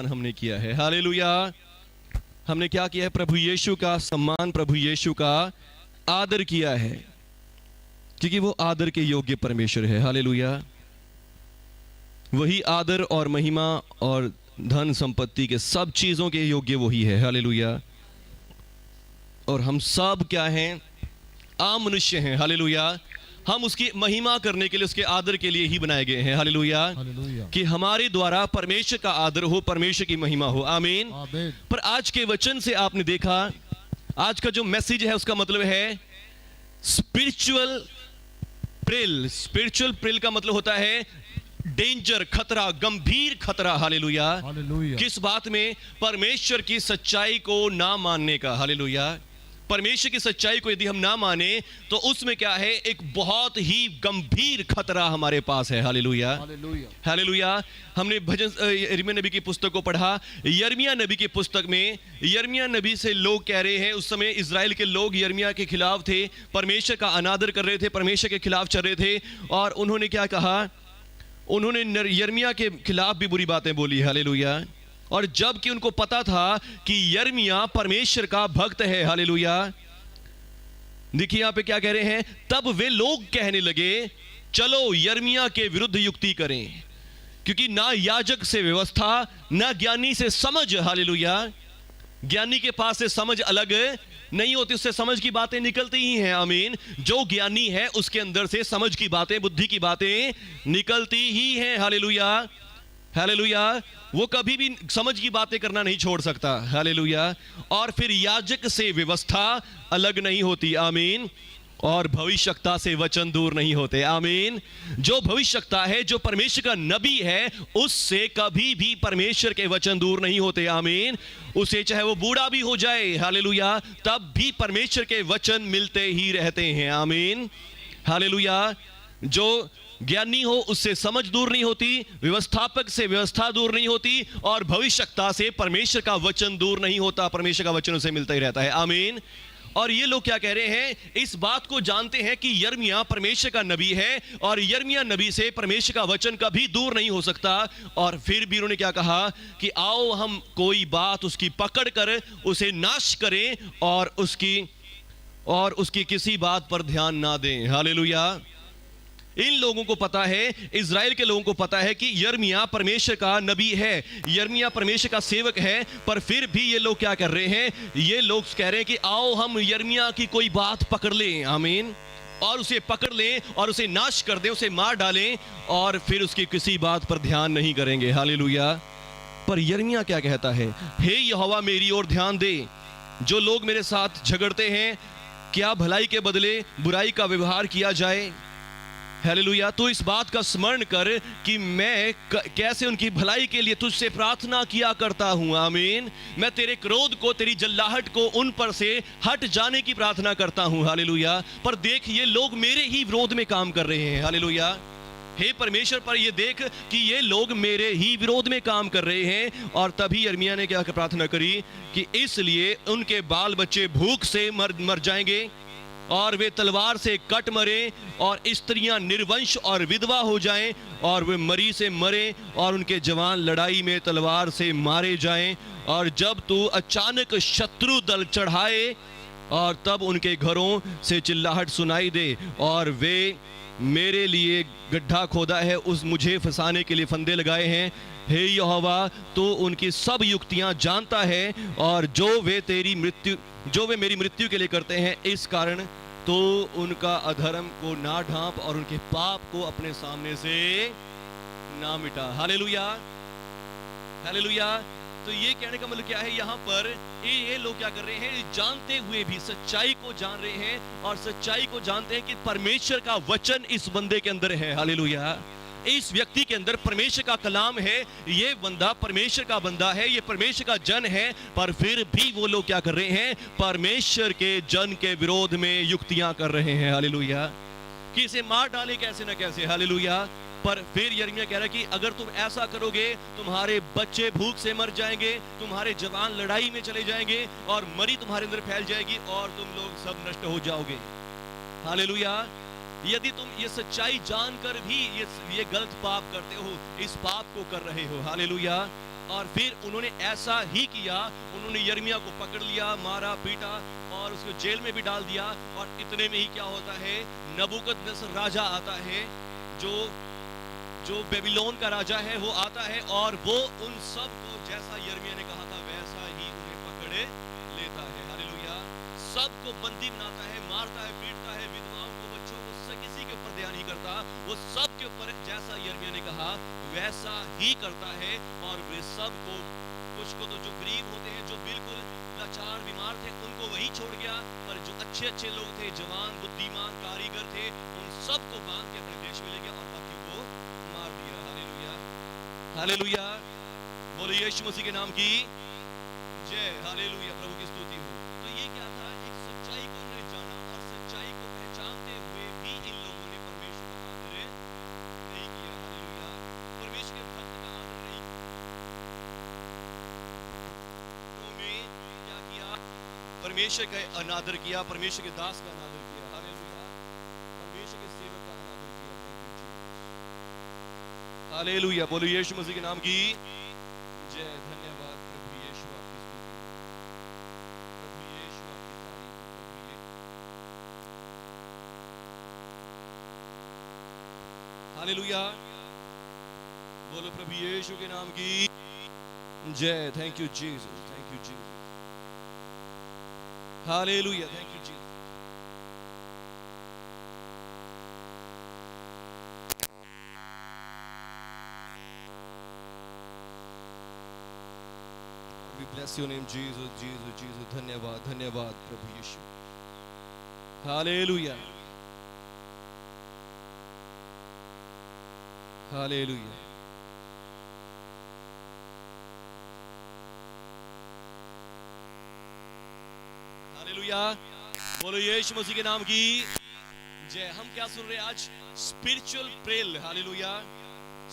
हमने किया है। हालेलुया। हमने क्या किया है? प्रभु यीशु का सम्मान, प्रभु यीशु का आदर किया है, क्योंकि वो आदर के योग्य परमेश्वर है। हालेलुया। वही आदर और महिमा और धन संपत्ति के सब चीजों के योग्य वही है। हालेलुया। और हम सब क्या हैं? आम मनुष्य हैं। हालेलुया। हम उसकी महिमा करने के लिए, उसके आदर के लिए ही बनाए गए हैं। हालेलुया। कि हमारे द्वारा परमेश्वर का आदर हो, परमेश्वर की महिमा हो। आमीन। पर आज के वचन से आपने देखा, आज का जो मैसेज है उसका मतलब है स्पिरिचुअल प्रिल। स्पिरिचुअल प्रिल का मतलब होता है डेंजर, खतरा, गंभीर खतरा। हालेलुया। किस बात में? परमेश्वर की सच्चाई को ना मानने का। हालेलुया। परमेश्वर की सच्चाई को यदि हम ना माने तो उसमें क्या है? एक बहुत ही गंभीर खतरा हमारे पास है। हालेलुया। हालेलुया। हमने भजन यिर्मयाह नबी की पुस्तक को पढ़ा। यिर्मयाह नबी की पुस्तक में यिर्मयाह नबी से लोग कह रहे हैं, उस समय इजराइल के लोग यिर्मयाह के खिलाफ थे, परमेश्वर का अनादर कर रहे थे, परमेश्वर के खिलाफ चल रहे थे। और उन्होंने क्या कहा? उन्होंने यिर्मयाह के खिलाफ भी बुरी बातें बोली। हालेलुया। और जबकि उनको पता था कि यिर्मयाह परमेश्वर का भक्त है। हालेलुया। देखिए यहां पे क्या कह रहे हैं? तब वे लोग कहने लगे, चलो यिर्मयाह के विरुद्ध युक्ति करें, क्योंकि ना याजक से व्यवस्था, ना ज्ञानी से समझ। हालेलुया। ज्ञानी के पास से समझ अलग नहीं होती, उससे समझ की बातें निकलती ही हैं। आमीन। जो ज्ञानी है उसके अंदर से समझ की बातें, बुद्धि की बातें निकलती ही हैं। हालेलुया। हालेलुया। वो कभी भी समझ की बातें करना नहीं छोड़ सकता। हालेलुया। और फिर याजक से व्यवस्था अलग नहीं होती। आमीन। और भविष्यवक्ता से वचन दूर नहीं होते। आमीन। जो भविष्यवक्ता है, जो परमेश्वर का नबी है, उससे कभी भी परमेश्वर के वचन दूर नहीं होते। आमीन। उसे चाहे वो बूढ़ा भी हो जाए, हालेलुया, तब भी परमेश्वर के वचन मिलते ही रहते हैं। आमीन। हालेलुया। जो ज्ञानी हो उससे समझ दूर नहीं होती, व्यवस्थापक से व्यवस्था दूर नहीं होती, और भविष्यवक्ता से परमेश्वर का वचन दूर नहीं होता। परमेश्वर का वचन उसे मिलता ही रहता है। आमीन। और ये लोग क्या कह रहे हैं? इस बात को जानते हैं कि यिर्मयाह परमेश्वर का नबी है और यिर्मयाह नबी से परमेश्वर का वचन कभी दूर नहीं हो सकता। और फिर भी उन्होंने क्या कहा कि आओ हम कोई बात उसकी पकड़ कर उसे नाश करें और उसकी किसी बात पर ध्यान ना दें। हालेलुया। इन लोगों को पता है, इजराइल के लोगों को पता है कि यिर्मयाह परमेश्वर का नबी है, यिर्मयाह परमेश्वर का सेवक है। पर फिर भी ये लोग क्या कर रहे हैं? ये लोग कह रहे हैं कि आओ हम यिर्मयाह की कोई बात पकड़ लें। आमीन। और उसे पकड़ लें और उसे नाश कर दें, उसे मार डालें, और फिर उसकी किसी बात पर ध्यान नहीं करेंगे। हालेलुया। पर यिर्मयाह क्या कहता है? हे यहोवा, मेरी ओर ध्यान दे। जो लोग मेरे साथ झगड़ते हैं, क्या भलाई के बदले बुराई का व्यवहार किया जाए? हालेलुया। तो इस बात का स्मरण कर कि मैं कैसे उनकी भलाई के लिए तुझसे प्रार्थना किया करता हूं। आमीन। मैं तेरे क्रोध को, तेरी जल्लाहट को उन पर से हट जाने की प्रार्थना करता हूं। हालेलुया। पर देख, ये लोग मेरे ही विरोध में काम कर रहे हैं। हालेलुया। हे परमेश्वर, पर ये देख कि ये लोग मेरे ही विरोध में काम कर रहे हैं। और तभी यिर्मयाह ने क्या प्रार्थना करी कि इसलिए उनके बाल बच्चे भूख से मर जाएंगे, और वे तलवार से कट मरे, और स्त्रियां निर्वंश और विधवा हो जाएं, और वे मरी से मरे, और उनके जवान लड़ाई में तलवार से मारे जाएं। और जब तू अचानक शत्रु दल चढ़ाए, और तब उनके घरों से चिल्लाहट सुनाई दे, और वे मेरे लिए गड्ढा खोदा है, उस मुझे फंसाने के लिए फंदे लगाए हैं। हे यहोवा, तो उनकी सब युक्तियां जानता है, और जो वे मेरी मृत्यु के लिए करते हैं, इस कारण तो उनका अधर्म को ना ढांप और उनके पाप को अपने सामने से ना मिटा। हालेलुया। हालेलुया। तो ये कहने का मतलब क्या है? यहाँ पर ये लोग क्या कर रहे हैं? जानते हुए भी सच्चाई को जान रहे हैं, और सच्चाई को जानते हैं कि परमेश्वर का वचन इस बंदे के अंदर है। हालेलुया। इस व्यक्ति के अंदर परमेश्वर का कलाम है, ये बंदा परमेश्वर का बंदा है, ये परमेश्वर का जन है। पर फिर भी वो लोग क्या कर रहे हैं? परमेश्वर के जन के विरोध में युक्तियां कर रहे हैं। हालेलुया। कि इसे मार डाले कैसे ना कैसे। हालेलुया। पर फिर यिर्मयाह कह रहा है कि अगर तुम ऐसा करोगे, तुम्हारे बच्चे भूख से मर जाएंगे, तुम्हारे जवान लड़ाई में चले जाएंगे, और मरी तुम्हारे अंदर फैल जाएगी, और तुम लोग सब नष्ट हो जाओगे। हालेलुया। यदि तुम ये सच्चाई जानकर भी ये गलत पाप करते हो, इस पाप को कर रहे हो। हालेलुया। और फिर उन्होंने ऐसा ही किया, उन्होंने यिर्मयाह को पकड़ लिया, मारा पीटा और उसको जेल में भी डाल दिया। और इतने में ही क्या होता है, नबूकदनेस्सर राजा आता है, जो बेबीलोन का राजा है, वो आता है और वो उन सब को जैसा यिर्मयाह ने कहा था वैसा ही उन्हें पकड़ लेता है। हालेलुया। सबको बंदी बनाता है, मारता है, पीटता है, विधवाओं को, बच्चों को, किसी के ऊपर ध्यान नहीं करता, वो सब के ऊपर जैसा यिर्मयाह ने कहा वैसा ही करता है। और वे सब को, कुछ को तो जो गरीब होते हैं, जो बिल्कुल लाचार बीमार थे, उनको वही छोड़ गया, पर जो अच्छे अच्छे लोग थे, जवान बुद्धिमान कारीगर थे, उन सबको बांध के अपने देश में ले गया और बाकी को मार दिया। Hallelujah, hallelujah. बोलो यीशु मसीह के नाम की जय। हालेलुया, प्रभु की स्तुति हो। तो ये क्या था, एक सच्चाई को उन्होंने जाना और सच्चाई को पहचानते हुए भी इन लोगों ने परमेश्वर का आदर नहीं किया। हालेलुया, परमेश्वर के भक्त का आदर नहीं किया, क्या किया, परमेश्वर का अनादर किया, परमेश्वर के दास का अनादर किया। हालेलुया, परमेश्वर के सेवक का अनादर किया। हालेलुया, बोलो यीशु मसीह के नाम की जय। धन्यवाद प्रभु यीशु, आपकी स्तुति, प्रभु यीशु आपकी तारीफ, हालेलुया। बोलो प्रभु यीशु के नाम की जय। Thank you Jesus, thank you Jesus, hallelujah, thank you Jesus. We bless your name, Jesus, Jesus, Jesus. धन्यवाद, धन्यवाद प्रभु यीशु। Hallelujah, hallelujah. हालेलुया, बोलो यीशु मसीह के नाम की जय। हम क्या सुन रहे हैं आज, spiritual Braille. Hallelujah,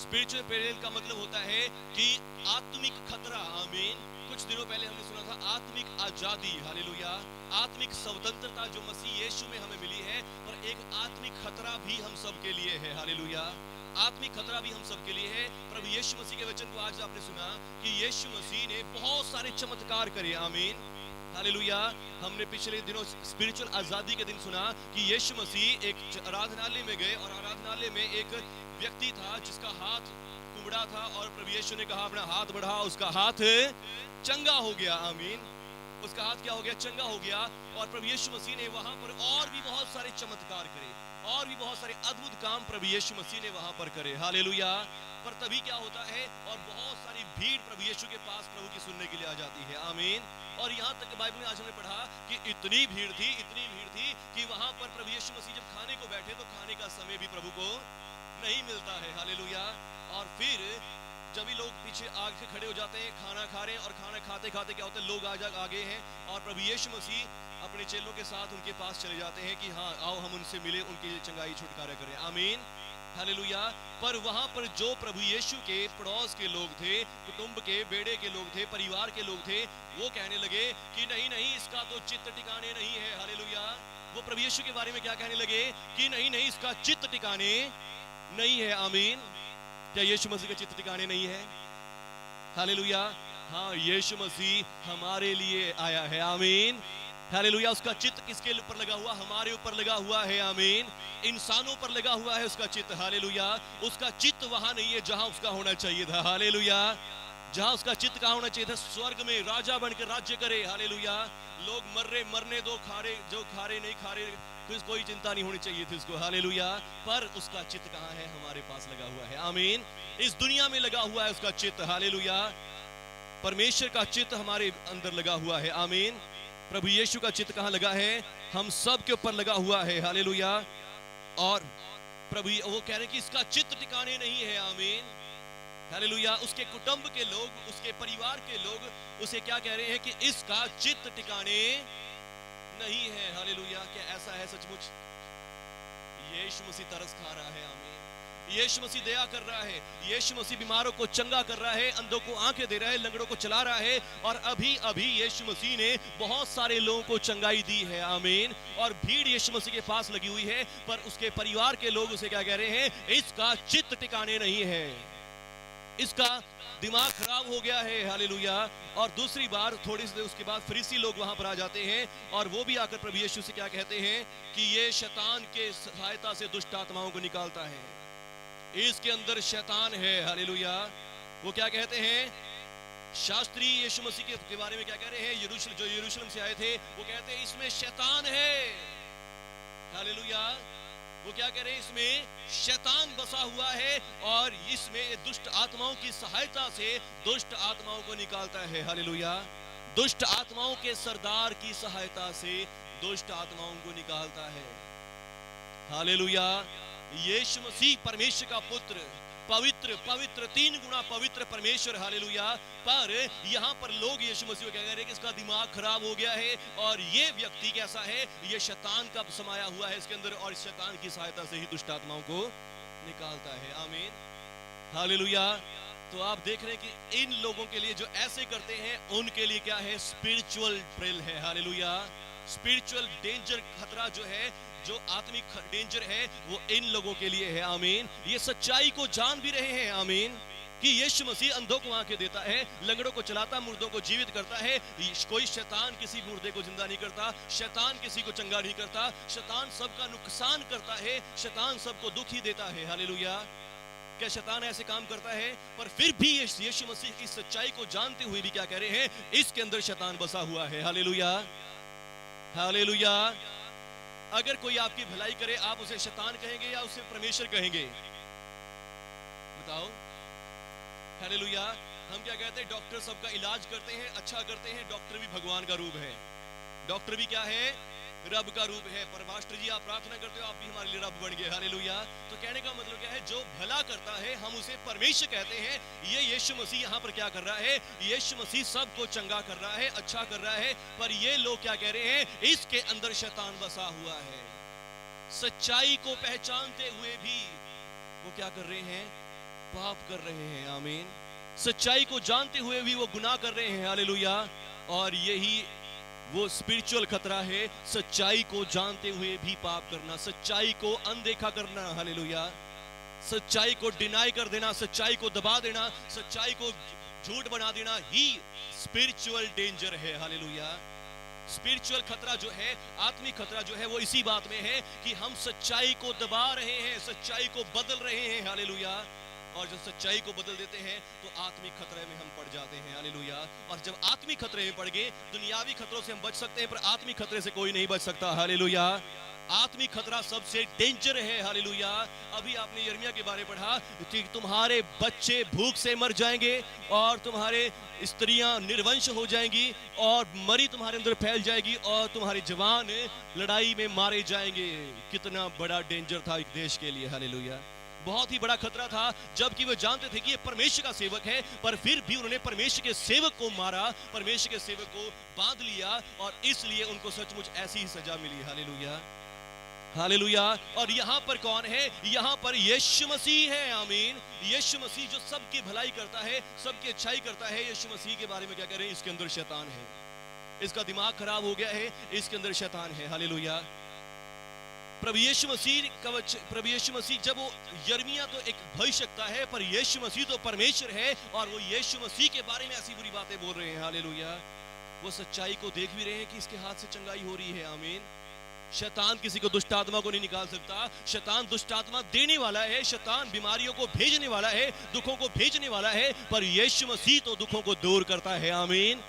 spiritual Braille का मतलब होता है कि आत्मिक खतरा। आमीन। कुछ दिनों पहले हमने सुना था आत्मिक आजादी। हालेलुया, आत्मिक स्वतंत्रता जो मसीह यीशु में हमें मिली है, पर एक आत्मिक खतरा भी हम सब के लिए है। हालेलुया, आत्मिक खतरा भी हम सब के लिए है। प्रभु यीशु मसीह के वचन को आज आपने सुना कि यीशु मसीह ने बहुत सारे चमत्कार करे। आमीन, हालेलुया। हमने पिछले दिनों स्पिरिचुअल आजादी के दिन सुना कि यीशु मसीह एक आराधनालय में गए और आराधनालय में एक व्यक्ति था जिसका हाथ कुबड़ा था और प्रभु यीशु ने कहा अपना हाथ बढ़ा, उसका हाथ चंगा हो गया। आमीन, उसका हाथ क्या हो गया, चंगा हो गया। और प्रभु यीशु मसीह ने वहां पर और भी बहुत सारे चमत्कार करे, और भी बहुत सारे अद्भुत काम प्रभु यीशु मसीह ने वहां पर करे। हालेलुया। पर तभी क्या होता है, और बहुत सारी भीड़ प्रभु यीशु के पास प्रभु की सुनने के लिए आ जाती है। आमीन। और यहाँ तक बाइबल में आज हमने पढ़ा कि इतनी भीड़ थी कि वहां पर प्रभु यीशु मसीह जब खाने को बैठे तो खाने का समय भी प्रभु को नहीं मिलता है। हालेलुया। और फिर जब भी लोग पीछे आगे खड़े हो जाते हैं, खाना खा रहे हैं, और खाना खाते खाते क्या होता है, लोग आगे हैं और प्रभु यीशु मसीह अपने चेलों के साथ उनके पास चले जाते हैं कि हाँ आओ हम उनसे मिले, उनकी चंगाई छुटकारा करें। आमीन, हालेलुया। पर वहां पर जो प्रभु यीशु के पड़ोस के लोग थे, कुटुंब के, बेड़े के लोग थे, परिवार के लोग थे, वो कहने लगे कि नहीं नहीं, इसका तो चित्त ठिकाने नहीं है। हालेलुया। वो प्रभु यीशु के बारे में क्या कहने लगे कि नहीं नहीं, इसका चित्त ठिकाने नहीं है। आमीन। क्या यीशु मसीह का चित्त ठिकाने नहीं है? हालेलुया। हाँ, यीशु मसीह हमारे लिए आया है। आमीन, हालेलुया। उसका चित्त किसके ऊपर लगा हुआ? हमारे ऊपर लगा हुआ है। आमीन। इंसानों पर लगा हुआ है उसका चित्त। हालेलुया। उसका चित्त वहां नहीं है जहां उसका होना चाहिए था। हालेलुया। जहां उसका चित्त कहां होना चाहिए था? स्वर्ग में राजा बनकर राज्य करे। हालेलुया। लोग मरने दो, जो खा रहे नहीं खा रहे, तो कोई चिंता नहीं होनी चाहिए थी उसको। हालेलुया। पर उसका चित्त कहां है? हमारे पास लगा हुआ है। आमीन। इस दुनिया में लगा हुआ है उसका चित्त। हालेलुया। परमेश्वर का चित्त हमारे अंदर लगा हुआ है। आमीन। प्रभु यीशु का चित्त कहां लगा है? हम सब के ऊपर लगा हुआ है। हालेलुया। और प्रभु वो कह रहे हैं कि इसका चित्त ठिकाने नहीं है। आमीन, हालेलुया। उसके कुटुंब के लोग, उसके परिवार के लोग उसे क्या कह रहे हैं कि इसका चित्त ठिकाने नहीं है। हालेलुया। क्या ऐसा है सचमुच? यीशु मसीह तरस खा रहा है। आमीन। यीशु मसीह दया कर रहा है। यीशु मसीह बीमारों को चंगा कर रहा है, अंधों को आंखें दे रहा है, लंगड़ों को चला रहा है। और अभी अभी यीशु मसीह ने बहुत सारे लोगों को चंगाई दी है। आमीन। और भीड़ यीशु मसीह के पास लगी हुई है, पर उसके परिवार के लोग उसे क्या कह रहे हैं? इसका चित्त ठिकाने नहीं है। इसका दिमाग खराब हो गया है, हालेलुया। और दूसरी बार थोड़ी देर उसके बाद फरीसी लोग वहां पर आ जाते हैं और वो भी आकर प्रभु यीशु से क्या कहते हैं कि ये शैतान के सहायता से दुष्ट आत्माओं को निकालता है, इसके अंदर शैतान है, हालेलुया। वो क्या कहते हैं, शास्त्री यीशु मसीह के बारे में क्या कह रहे हैं, जो यरूशलेम से आए थे, वो कहते हैं इसमें शैतान है, हालेलुया। वो क्या कह रहे हैं, इसमें शैतान बसा हुआ है और इसमें दुष्ट आत्माओं की सहायता से दुष्ट आत्माओं को निकालता है, हालेलुया। दुष्ट आत्माओं के सरदार की सहायता से दुष्ट आत्माओं को निकालता है, हालेलुया। यीशु मसीह परमेश्वर का पुत्र, पवित्र पवित्र 3 गुना पवित्र परमेश्वर, हालेलुया। पर यहां पर लोग यीशु मसीह को क्या कह रहे हैं कि इसका दिमाग खराब हो गया है और ये व्यक्ति कैसा है, ये शैतान का समाया हुआ है इसके अंदर और इस शैतान की सहायता से ही दुष्ट आत्माओं को निकालता है, आमीन, हालेलुया। तो आप देख रहे हैं कि इन लोगों के लिए जो ऐसे करते हैं उनके लिए क्या है, स्पिरिचुअल प्रिल है, हालेलुया। स्पिरिचुअल डेंजर, खतरा जो है, जो आत्मिक डेंजर है, वो इन लोगों के लिए है, आमीन। ये सच्चाई को जान भी रहे हैं, आमीन, कि यीशु मसीह अंधों को आंखें देता है, लंगड़ों को चलाता, मुर्दों को जीवित करता है। कोई शैतान किसी मुर्दे को जिंदा नहीं करता, शैतान किसी को चंगा नहीं करता, शैतान सबका नुकसान करता है, शैतान सबको दुख ही देता है, हालेलुया। क्या शैतान ऐसे काम करता है? पर फिर भी यीशु मसीह की सच्चाई को जानते हुए भी क्या कह रहे हैं, इसके अंदर शैतान बसा हुआ है, हालेलुया, हालेलुया। अगर कोई आपकी भलाई करे, आप उसे शैतान कहेंगे या उसे परमेश्वर कहेंगे? बताओ, हालेलुया। हम क्या कहते हैं, डॉक्टर सबका इलाज करते हैं, अच्छा करते हैं, डॉक्टर भी भगवान का रूप है, डॉक्टर भी क्या है, रब का रूप है। पर मास्टर जी आप प्रार्थना करते हो, आप भी हमारे लिए रब बन गए, हालेलुया। तो कहने का मतलब क्या है, जो भला करता है हम उसे परमेश्वर कहते हैं। ये यीशु मसीह यहाँ पर क्या कर रहा है, यीशु मसीह सबको चंगा कर रहा है, अच्छा कर रहा है। पर ये लोग क्या कह रहे हैं, इसके अंदर शैतान बसा हुआ है। सच्चाई को पहचानते हुए भी वो क्या कर रहे हैं, पाप कर रहे हैं, आमीन। सच्चाई को जानते हुए भी वो गुनाह कर रहे हैं, हालेलुया। और यही वो स्पिरिचुअल खतरा है, सच्चाई को जानते हुए भी पाप करना, सच्चाई को अनदेखा करना, हालेलुया। सच्चाई को डिनाई कर देना, सच्चाई को दबा देना, सच्चाई को झूठ बना देना ही स्पिरिचुअल डेंजर है, हालेलुया। स्पिरिचुअल खतरा जो है, आत्मिक खतरा जो है, वो इसी बात में है कि हम सच्चाई को दबा रहे हैं, सच्चाई को बदल रहे हैं, हालेलुया। और जब सच्चाई को बदल देते हैं तो आत्मिक खतरे में हम पड़ जाते हैं, हालेलुया। और जब आत्मिक खतरे में पड़ गए, दुनियावी खतरों से हम बच सकते हैं पर आत्मिक खतरे से कोई नहीं बच सकता, हालेलुया। आत्मिक खतरा सबसे डेंजर है, हालेलुया। अभी आपने यिर्मयाह के बारे में पढ़ा कि तुम्हारे बच्चे भूख से मर जाएंगे और तुम्हारे स्त्रियां निर्वंश हो जाएंगी और मरी तुम्हारे अंदर फैल जाएगी और तुम्हारे जवान लड़ाई में मारे जाएंगे। कितना बड़ा डेंजर था एक देश के लिए, हालेलुया। बहुत ही बड़ा खतरा था, जबकि वे जानते थे कि ये परमेश्वर का सेवक है, पर फिर भी उन्होंने परमेश्वर के सेवक को मारा, परमेश्वर के सेवक को बांध लिया और इसलिए उनको सचमुच ऐसी ही सजा मिली, हालेलुया, हालेलुया। और यहाँ पर कौन है, यहाँ पर यीशु मसीह है, आमीन। यीशु मसीह जो सबकी भलाई करता है, सबकी अच्छाई करता है। यीशु मसीह के बारे में क्या कह रहे हैं, इसके अंदर शैतान है, इसका दिमाग खराब हो गया है, इसके अंदर शैतान है, हालेलुया। प्रभु यीशु मसीह जब वो, यिर्मयाह तो एक भविष्यवक्ता है पर यीशु मसीह तो परमेश्वर है और वो यीशु मसीह के बारे में ऐसी बुरी बातें बोल रहे हैं, हालेलुया। वो सच्चाई को देख भी रहे हैं कि इसके हाथ से चंगाई हो रही है, आमीन। शैतान किसी को दुष्ट आत्मा को नहीं निकाल सकता, शैतान दुष्ट आत्मा देने वाला है, शैतान बीमारियों को भेजने वाला है, दुखों को भेजने वाला है, पर यीशु मसीह तो दुखों को दूर करता है, आमीन।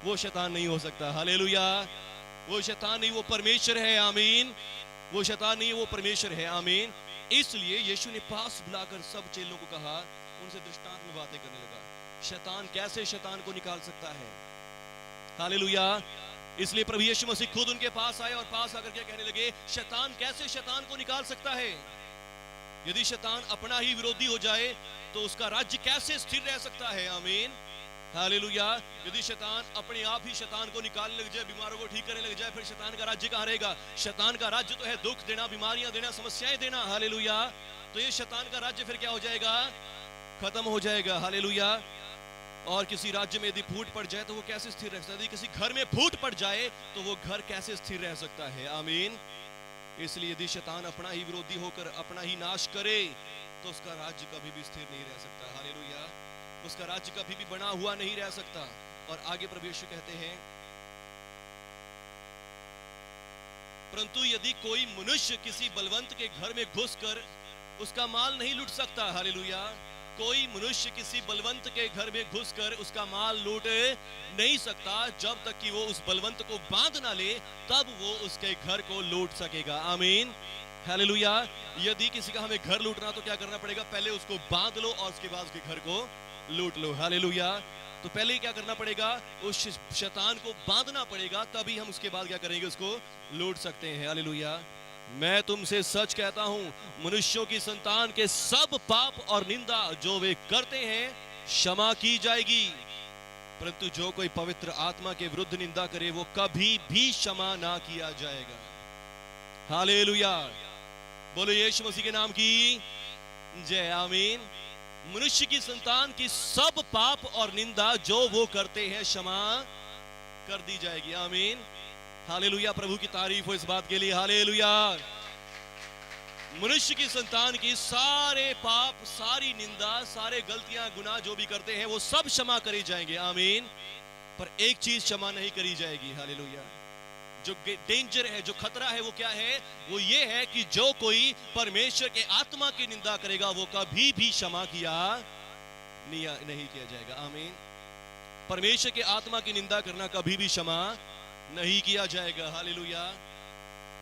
वो शैतान नहीं हो सकता, हालेलुया। वो शैतान नहीं, वो परमेश्वर है, आमीन। वो शैतान नहीं है, वो परमेश्वर है, आमीन। इसलिए यीशु ने पास बुलाकर सब चेलों को कहा, उनसे दृष्टांत में बातें करने लगा। शैतान कैसे शैतान को निकाल सकता है, हालेलुया। इसलिए प्रभु यीशु मसीह खुद उनके पास आए और पास आकर क्या कहने लगे, शैतान कैसे शैतान को निकाल सकता है। यदि शैतान अपना ही विरोधी हो जाए तो उसका राज्य कैसे स्थिर रह सकता है, आमीन, हालेलुया। यदि शैतान अपने आप ही शैतान को निकालने लग जाए, बीमारों को ठीक करने लग जाए, फिर शैतान का राज्य कहाँ रहेगा। शैतान का राज्य तो है दुख देना, बीमारियां देना, समस्याएं देना, हालेलुया। तो ये शैतान का राज्य फिर क्या हो जाएगा, खत्म हो जाएगा, हालेलुया। और किसी राज्य में यदि फूट पड़ जाए तो वो कैसे स्थिर रह सकता है, यदि किसी घर में फूट पड़ जाए तो वो घर कैसे स्थिर रह सकता है, आमीन। इसलिए यदि शैतान अपना ही विरोधी होकर अपना ही नाश करे तो उसका राज्य कभी भी स्थिर नहीं रह सकता, हालेलुया। उसका राज्य कभी भी बना हुआ नहीं रह सकता। और आगे प्रभु यीशु कहते हैं, परंतु यदि कोई मनुष्य किसी बलवंत के घर में घुसकर उसका माल नहीं लूट सकता, हालेलुया, कोई मनुष्य किसी बलवंत के घर में घुसकर उसका माल लूट नहीं सकता जब तक कि वो उस बलवंत को बांध ना ले, तब वो उसके घर को लूट सकेगा। आमीन, हालेलुया। यदि किसी का हमें घर लूटना तो क्या करना पड़ेगा? पहले उसको बांध लो और उसके बाद उसके घर को लूट लो। हालेलुया। तो पहले ही क्या करना पड़ेगा? उस शैतान को बांधना पड़ेगा, तभी हम उसके बाद क्या करेंगे? उसको लूट सकते हैं। हालेलुया। मैं तुमसे सच कहता हूं, मनुष्यों की संतान के सब पाप और निंदा जो वे करते हैं क्षमा की जाएगी, परंतु जो कोई पवित्र आत्मा के विरुद्ध निंदा करे वो कभी भी क्षमा ना किया जाएगा। हालेलुया। बोलो यीशु मसीह के नाम की जय। आमीन। मनुष्य की संतान की सब पाप और निंदा जो वो करते हैं क्षमा कर दी जाएगी। आमीन, हालेलुया। प्रभु की तारीफ हो इस बात के लिए। हालेलुया। मनुष्य की संतान की सारे पाप, सारी निंदा, सारे गलतियां, गुनाह जो भी करते हैं वो सब क्षमा करे जाएंगे। आमीन। पर एक चीज क्षमा नहीं करी जाएगी। हालेलुया। जो डेंजर है, जो खतरा है, वो क्या है? वो ये है कि जो कोई परमेश्वर के आत्मा की निंदा करेगा वो कभी भी क्षमा किया नहीं किया जाएगा। आमीन। परमेश्वर के आत्मा की निंदा करना कभी भी क्षमा नहीं किया जाएगा। हालेलुया।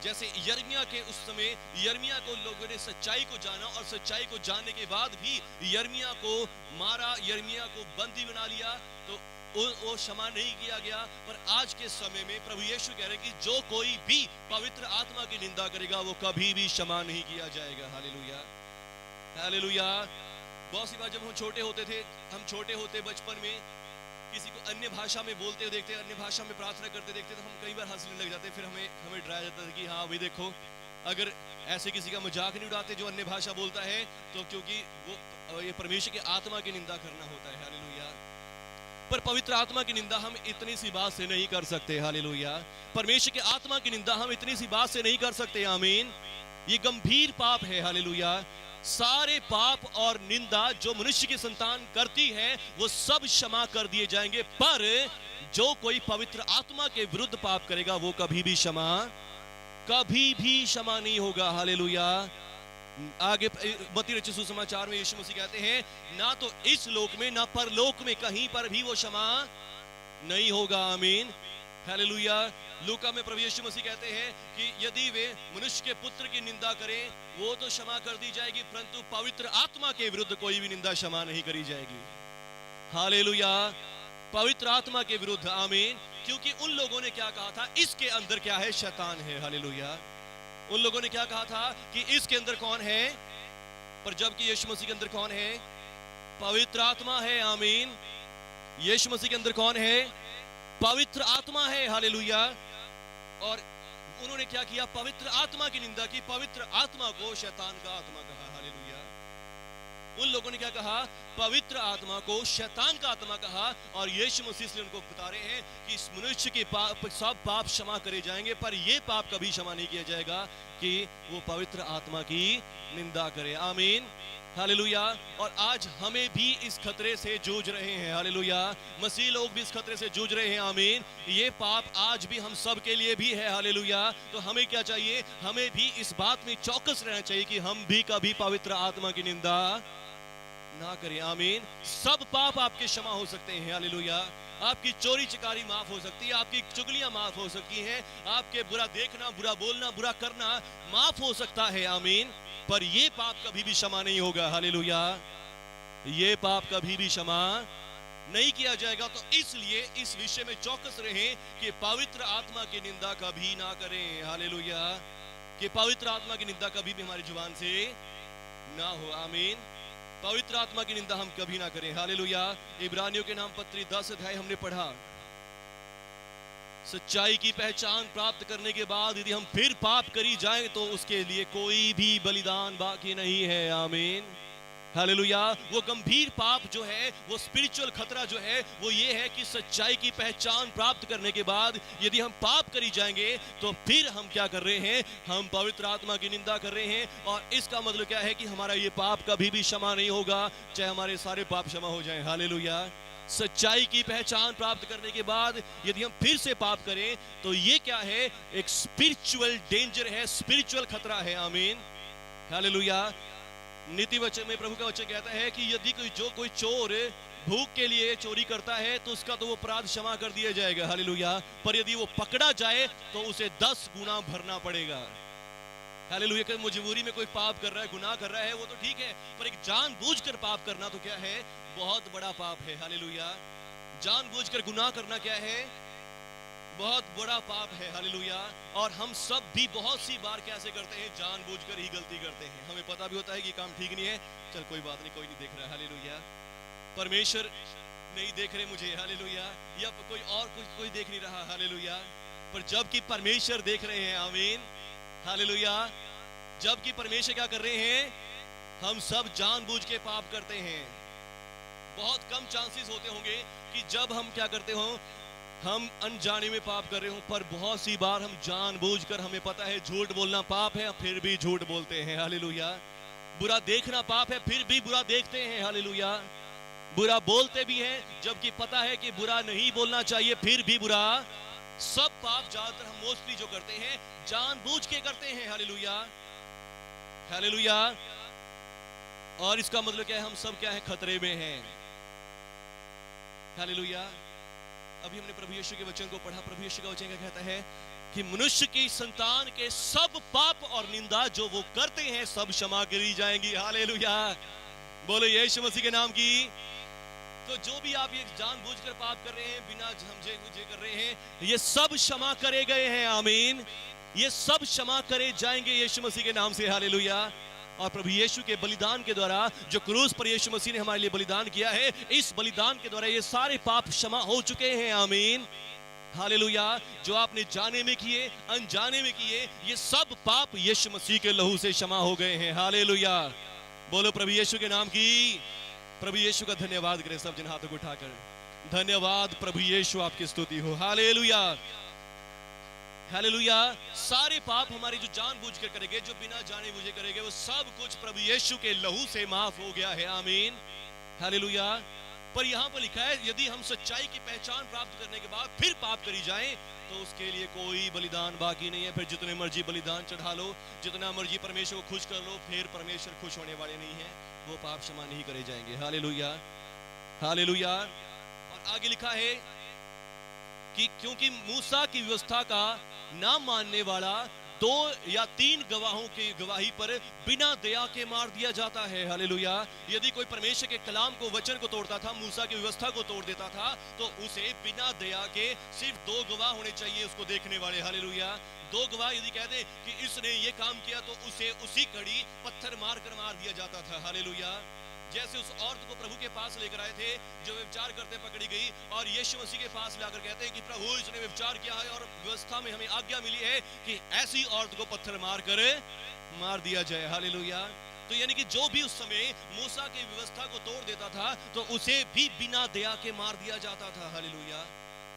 जैसे यिर्मयाह के उस समय यिर्मयाह को लोगों ने सच्चाई को जाना और सच्चाई को जानने के बाद भी यिर्मयाह को मारा, यिर्मयाह को बंदी बना लिया, तो वो क्षमा नहीं किया गया। पर आज के समय में प्रभु यीशु कह रहे हैं कि जो कोई भी पवित्र आत्मा की निंदा करेगा वो कभी भी क्षमा नहीं किया जाएगा। Hallelujah, hallelujah. बहुत सी बार जब हम छोटे होते थे, हम छोटे होते बचपन में किसी को अन्य भाषा में बोलते हुए देखते, अन्य भाषा में प्रार्थना करते देखते, तो हम कई बार हंसने लग जाते। फिर हमें डराया जाता था कि हाँ भाई देखो, अगर ऐसे किसी का मजाक नहीं उड़ाते जो अन्य भाषा बोलता है, तो क्योंकि वो ये परमेश्वर की आत्मा की निंदा करना होता है। हालेलुया। पर पवित्र आत्मा की निंदा हम इतनी सी बात से नहीं कर सकते। हालेलुया। परमेश्वर की आत्मा की निंदा हम इतनी सी बात से नहीं कर सकते। आमीन। ये गंभीर पाप है। हालेलुया। सारे पाप और निंदा जो मनुष्य की संतान करती है वो सब क्षमा कर दिए जाएंगे, पर जो कोई पवित्र आत्मा के विरुद्ध पाप करेगा वो कभी भी क्षमा नहीं होगा। हालेलुया। आगे मत्ती रचित सुसमाचार में यीशु मसीह कहते हैं, ना तो इस लोक में ना परलोक में कहीं पर भी वो क्षमा नहीं होगा। आमीन, हालेलुया। लूका में प्रभु यीशु मसीह कहते हैं कि यदि वे मनुष्य के पुत्र की निंदा करें वो तो क्षमा कर दी जाएगी, परंतु पवित्र आत्मा के विरुद्ध कोई भी निंदा क्षमा नहीं करी जाएगी। हालेलुया। पवित्र आत्मा के विरुद्ध। आमीन। क्योंकि उन लोगों ने क्या कहा था? इसके अंदर क्या है? शैतान है। हालेलुया। उन लोगों ने क्या कहा था कि इसके अंदर कौन है? पर जबकि यीशु मसीह के अंदर कौन है? पवित्र आत्मा है। आमीन। यीशु मसीह के अंदर कौन है? पवित्र आत्मा है। हालेलुया। और उन्होंने क्या किया? पवित्र आत्मा की निंदा की, पवित्र आत्मा को शैतान का आत्मा कहा। हालेलुया। उन लोगों ने क्या कहा? पवित्र आत्मा को शैतान का आत्मा कहा। और यीशु मसीह से उनको बता रहे हैं कि इस मनुष्य के सब पाप क्षमा करे जाएंगे, पर यह पाप कभी क्षमा नहीं किया जाएगा कि वो पवित्र आत्मा की निंदा करे। आमीन, हालेलुया। और आज हमें भी इस खतरे से जूझ रहे हैं। हालेलुया। मसीह लोग भी इस खतरे से जूझ रहे हैं। आमीन। ये पाप आज भी हम सब के लिए भी है। हालेलुया। तो हमें क्या चाहिए? हमें भी इस बात में चौकस रहना चाहिए कि हम भी कभी पवित्र आत्मा की निंदा ना करें। आमीन। सब पाप आपके क्षमा हो सकते हैं। हालेलुया। आपकी चोरी चिकारी माफ हो सकती है, आपकी चुगलियां माफ हो सकती हैं, आपके बुरा देखना, बुरा बोलना, बुरा करना माफ हो सकता है। आमीन। पर ये पाप कभी भी क्षमा नहीं होगा। हालेलुया। ये पाप कभी भी क्षमा नहीं किया जाएगा। तो इसलिए इस विषय में चौकस रहें कि पवित्र आत्मा की निंदा कभी ना करें। हालेलुया। कि पवित्र आत्मा की निंदा कभी भी हमारी जुबान से ना हो। आमीन। पवित्र आत्मा की निंदा हम कभी ना करें। हालेलुया। इब्रानियों के नाम पत्री 10 अध्याय हमने पढ़ा, सच्चाई की पहचान प्राप्त करने के बाद यदि हम फिर पाप करी जाएं तो उसके लिए कोई भी बलिदान बाकी नहीं है। आमीन, हालेलुया। वो गंभीर पाप जो है, वो स्पिरिचुअल खतरा जो है, वो ये है कि सच्चाई की पहचान प्राप्त करने के बाद यदि हम पाप करी जाएंगे तो फिर हम क्या कर रहे हैं, हम पवित्र आत्मा की निंदा कर रहे हैं। और इसका मतलब क्या है कि हमारा ये पाप कभी भी क्षमा नहीं होगा, चाहे हमारे सारे पाप क्षमा हो जाएं। हालेलुया। सच्चाई की पहचान प्राप्त करने के बाद यदि हम फिर से पाप करें तो ये क्या है, एक स्पिरिचुअल डेंजर है, स्पिरिचुअल खतरा है। आमीन। हालेलुया। नीति वचन में प्रभु का वचन कहता है कि यदि कोई चोर भूख के लिए चोरी करता है तो उसका तो वो अपराध क्षमा कर दिया जाएगा। हालेलुया। पर यदि वो पकड़ा जाए तो उसे 10 गुना भरना पड़ेगा। हालेलुया। कि मजबूरी में कोई पाप कर रहा है, गुनाह कर रहा है, वो तो ठीक है, पर एक जानबूझकर पाप करना तो क्या है, बहुत बड़ा पाप है। हालेलुया। जानबूझकर गुनाह करना क्या है, बहुत बड़ा पाप है। हालेलुया। और हम सब भी बहुत सी बार कैसे करते हैं, जानबूझकर ही गलती करते हैं। हमें पता भी होता है कि काम ठीक नहीं है, चल कोई बात नहीं, कोई नहीं देख रहा है। हालेलुया। परमेश्वर नहीं देख रहे मुझे। हालेलुया। या कोई और कोई देख नहीं रहा। हालेलुया। पर जबकि परमेश्वर देख रहे हैं। आमीन। हालेलुया। जबकि परमेश्वर क्या कर रहे हैं, हम सब जानबूझ के पाप करते हैं। बहुत कम चांसेस होते होंगे कि जब हम क्या करते हो, हम अनजाने में पाप कर रहे हो, पर बहुत सी बार हम जानबूझकर, हमें पता है झूठ बोलना पाप है, फिर भी झूठ बोलते हैं। हालेलुया। बुरा देखना पाप है, फिर भी बुरा देखते हैं। हालेलुया। बुरा बोलते भी हैं जबकि पता है कि बुरा नहीं बोलना चाहिए, फिर भी बुरा। सब पाप ज्यादातर हम मोस्टली जो करते हैं जानबूझ के करते हैं। हालेलुया। हालेलुया। और इसका मतलब क्या है, हम सब क्या है, खतरे में हैं। हालेलुया। अभी हमने प्रभु यीशु के वचन को पढ़ा। प्रभु यीशु का वचन क्या कहता है कि मनुष्य की संतान के सब पाप और निंदा जो वो करते हैं सब क्षमा करी जाएंगी। हालेलुया। बोलो यीशु मसीह के नाम की। तो जो भी आप ये जानबूझकर पाप कर रहे हैं, बिना समझे बुझे कर रहे हैं, ये सब क्षमा करे गए हैं। आमीन। ये सब क्षमा करे जाएंगे यीशु मसीह के नाम से। हालेलुया। और प्रभु यीशु के बलिदान के द्वारा, जो क्रूस पर यीशु मसीह ने हमारे लिए बलिदान किया है, इस बलिदान के द्वारा ये सारे पाप क्षमा हो चुके हैं। आमीन। हालेलुया। जो आपने जाने में किए, अनजाने में किए, ये सब पाप यीशु मसीह के लहू से क्षमा हो गए हैं। हालेलुया। बोलो प्रभु यीशु के नाम की। प्रभु यीशु का धन्यवाद करें सब जन हाथों को उठाकर। धन्यवाद प्रभु यीशु, आपकी स्तुति हो। हालेलुया। हालेलुया। सारे पाप हमारे जो जानबूझकर करेंगे, जो बिना जाने बुझे करेंगे, वो सब कुछ प्रभु यीशु के लहू से माफ हो गया है। आमीन। हालेलुया। पर यहाँ पर लिखा है यदि हम सच्चाई की पहचान प्राप्त करने के बाद फिर पाप करी जाएं तो उसके लिए कोई बलिदान बाकी नहीं है। फिर जितने मर्जी बलिदान चढ़ा लो, जितना मर्जी परमेश्वर को खुश कर लो, फिर परमेश्वर खुश होने वाले नहीं है, वो पाप क्षमा नहीं करे जाएंगे। हालेलुया। हालेलुया। और आगे लिखा है कि क्योंकि मूसा की व्यवस्था का ना मानने वाला 2 या 3 गवाहों की गवाही पर बिना दया के मार दिया जाता है। हालेलुया। यदि कोई परमेश्वर के कलाम को, वचन को तोड़ता था, मूसा की व्यवस्था को तोड़ देता था, तो उसे बिना दया के सिर्फ 2 गवाह होने चाहिए उसको देखने वाले। हालेलुया। 2 गवाह यदि कह दे कि इसने ये काम किया तो उसे उसी घड़ी पत्थर मार कर मार दिया जाता था। हालेलुया। जैसे उस औरत को प्रभु के पास लेकर आए थे जो व्यभिचार करते पकड़ी गई, और यीशु मसीह के पास लाकर कहते हैं कि प्रभु इसने व्यभिचार किया है और व्यवस्था में हमें आज्ञा मिली है कि ऐसी औरत को पत्थर मार कर मार दिया जाए। हालेलुया। तो यानी कि जो भी उस समय मूसा की व्यवस्था को तोड़ देता था तो उसे भी बिना दया के मार दिया जाता था। हालेलुया।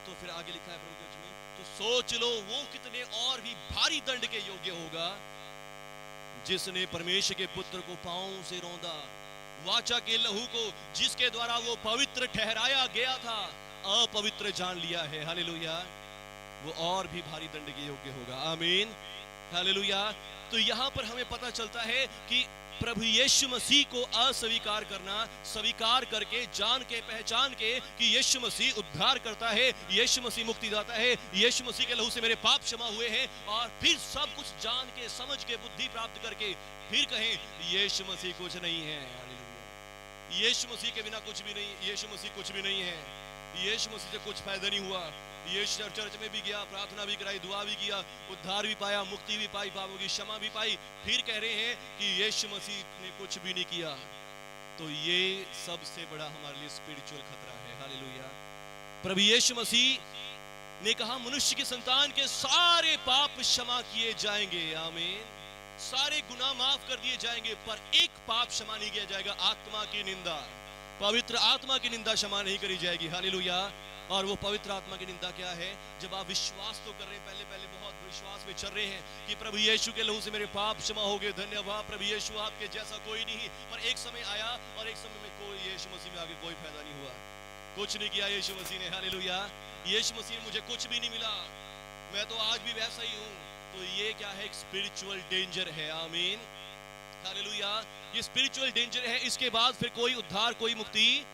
तो फिर आगे लिखा है प्रभु के वचन में, तो सोच लो वो कितने और भी भारी दंड के योग्य होगा जिसने परमेश्वर के पुत्र को पांव से रौंदा, वाचा के लहू को जिसके द्वारा वो पवित्र ठहराया गया था अपवित्र जान लिया है। हालेलुया। वो और भी भारी दंड के योग्य होगा। आमीन। हालेलुया। तो यहां पर हमें पता चलता है कि प्रभु यीशु मसीह को अस्वीकार करना, स्वीकार करके, जान के, पहचान के कि यीशु मसीह उद्धार करता है, यीशु मसीह मुक्ति दाता है, यीशु मसीह के लहू से मेरे पाप क्षमा हुए हैं, और फिर सब कुछ जान के, समझ के, बुद्धि प्राप्त करके फिर कहें यीशु मसीह कुछ नहीं है। यीशु मसीह के बिना कुछ भी नहीं, यीशु मसीह कुछ भी नहीं है, यीशु मसीह से कुछ फायदा नहीं हुआ। यीशु चर्च में भी गया, प्रार्थना भी कराई, दुआ भी किया, उद्धार भी पाया, मुक्ति भी पाई, पापों की क्षमा भी पाई, फिर कह रहे हैं कि यीशु मसीह ने कुछ भी नहीं किया। तो ये सबसे बड़ा हमारे लिए स्पिरिचुअल खतरा है। हालेलुया। प्रभु यीशु मसीह ने कहा मनुष्य की संतान के सारे पाप क्षमा किए जाएंगे। आमीन। सारे गुनाह माफ कर दिए जाएंगे, पर एक पाप क्षमा नहीं किया जाएगा, आत्मा की निंदा। पवित्र आत्मा की निंदा क्षमा नहीं करी जाएगी। हालेलुया। और वो पवित्र आत्मा की निंदा क्या है? जब आप विश्वास तो कर रहे हैं, पहले पहले बहुत विश्वास में चल रहे हैं कि प्रभु यीशु के लहू से मेरे पाप क्षमा हो गए, धन्यवाद प्रभु यीशु, आपके जैसा कोई नहीं। पर एक समय आया और एक समय में कोई यीशु मसीह में आगे कोई फायदा नहीं हुआ, कुछ नहीं किया यीशु मसीह ने। हालेलुया। यीशु मसीह ने मुझे कुछ भी नहीं मिला, मैं तो आज भी वैसा ही हूँ। तो ये क्या है? एक स्पिरिचुअल डेंजर है। आमीन। हालेलुया। ये स्पिरिचुअल डेंजर है। इसके बाद फिर कोई उद्धार, कोई मुक्ति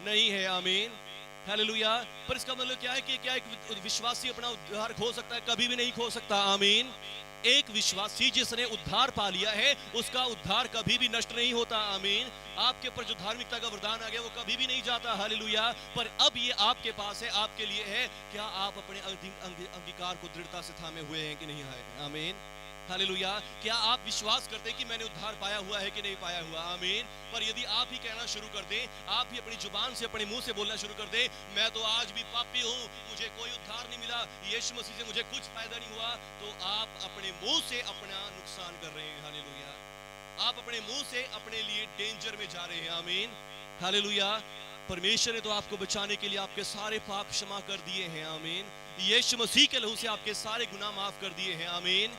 नहीं है। आमीन। हालेलुया। पर इसका मतलब क्या है कि क्या एक विश्वासी अपना उद्धार खो सकता है? कभी भी नहीं खो सकता। आमीन। एक विश्वासी जिसने उद्धार पा लिया है, उसका उद्धार कभी भी नष्ट नहीं होता। आमीन। आपके ऊपर जो धार्मिकता का वरदान आ गया वो कभी भी नहीं जाता। हालेलुया। पर अब ये आपके पास है, आपके लिए है। क्या आप अपने अंगीकार को दृढ़ता से थामे हुए हैं कि नहीं है? आमीन। हालेलुया। क्या आप विश्वास करते हैं कि मैंने उद्धार पाया हुआ है कि नहीं पाया हुआ? आमीन। पर यदि आप ही कहना शुरू कर दें, आप ही अपनी जुबान से, अपने मुंह से बोलना शुरू कर दें, मैं तो आज भी पापी हूं, मुझे कोई उद्धार नहीं मिला, यीशु मसीह से मुझे कुछ फायदा नहीं हुआ, तो आप अपने मुंह से अपना नुकसान कर रहे हैं। हालेलुया। आप अपने मुंह से अपने लिए डेंजर में जा रहे हैं। आमीन। हालेलुया। परमेश्वर ने तो आपको बचाने के लिए आपके सारे पाप क्षमा कर दिए हैं। आमीन। यीशु मसीह के लहू से आपके सारे गुनाह माफ कर दिए हैं। आमीन।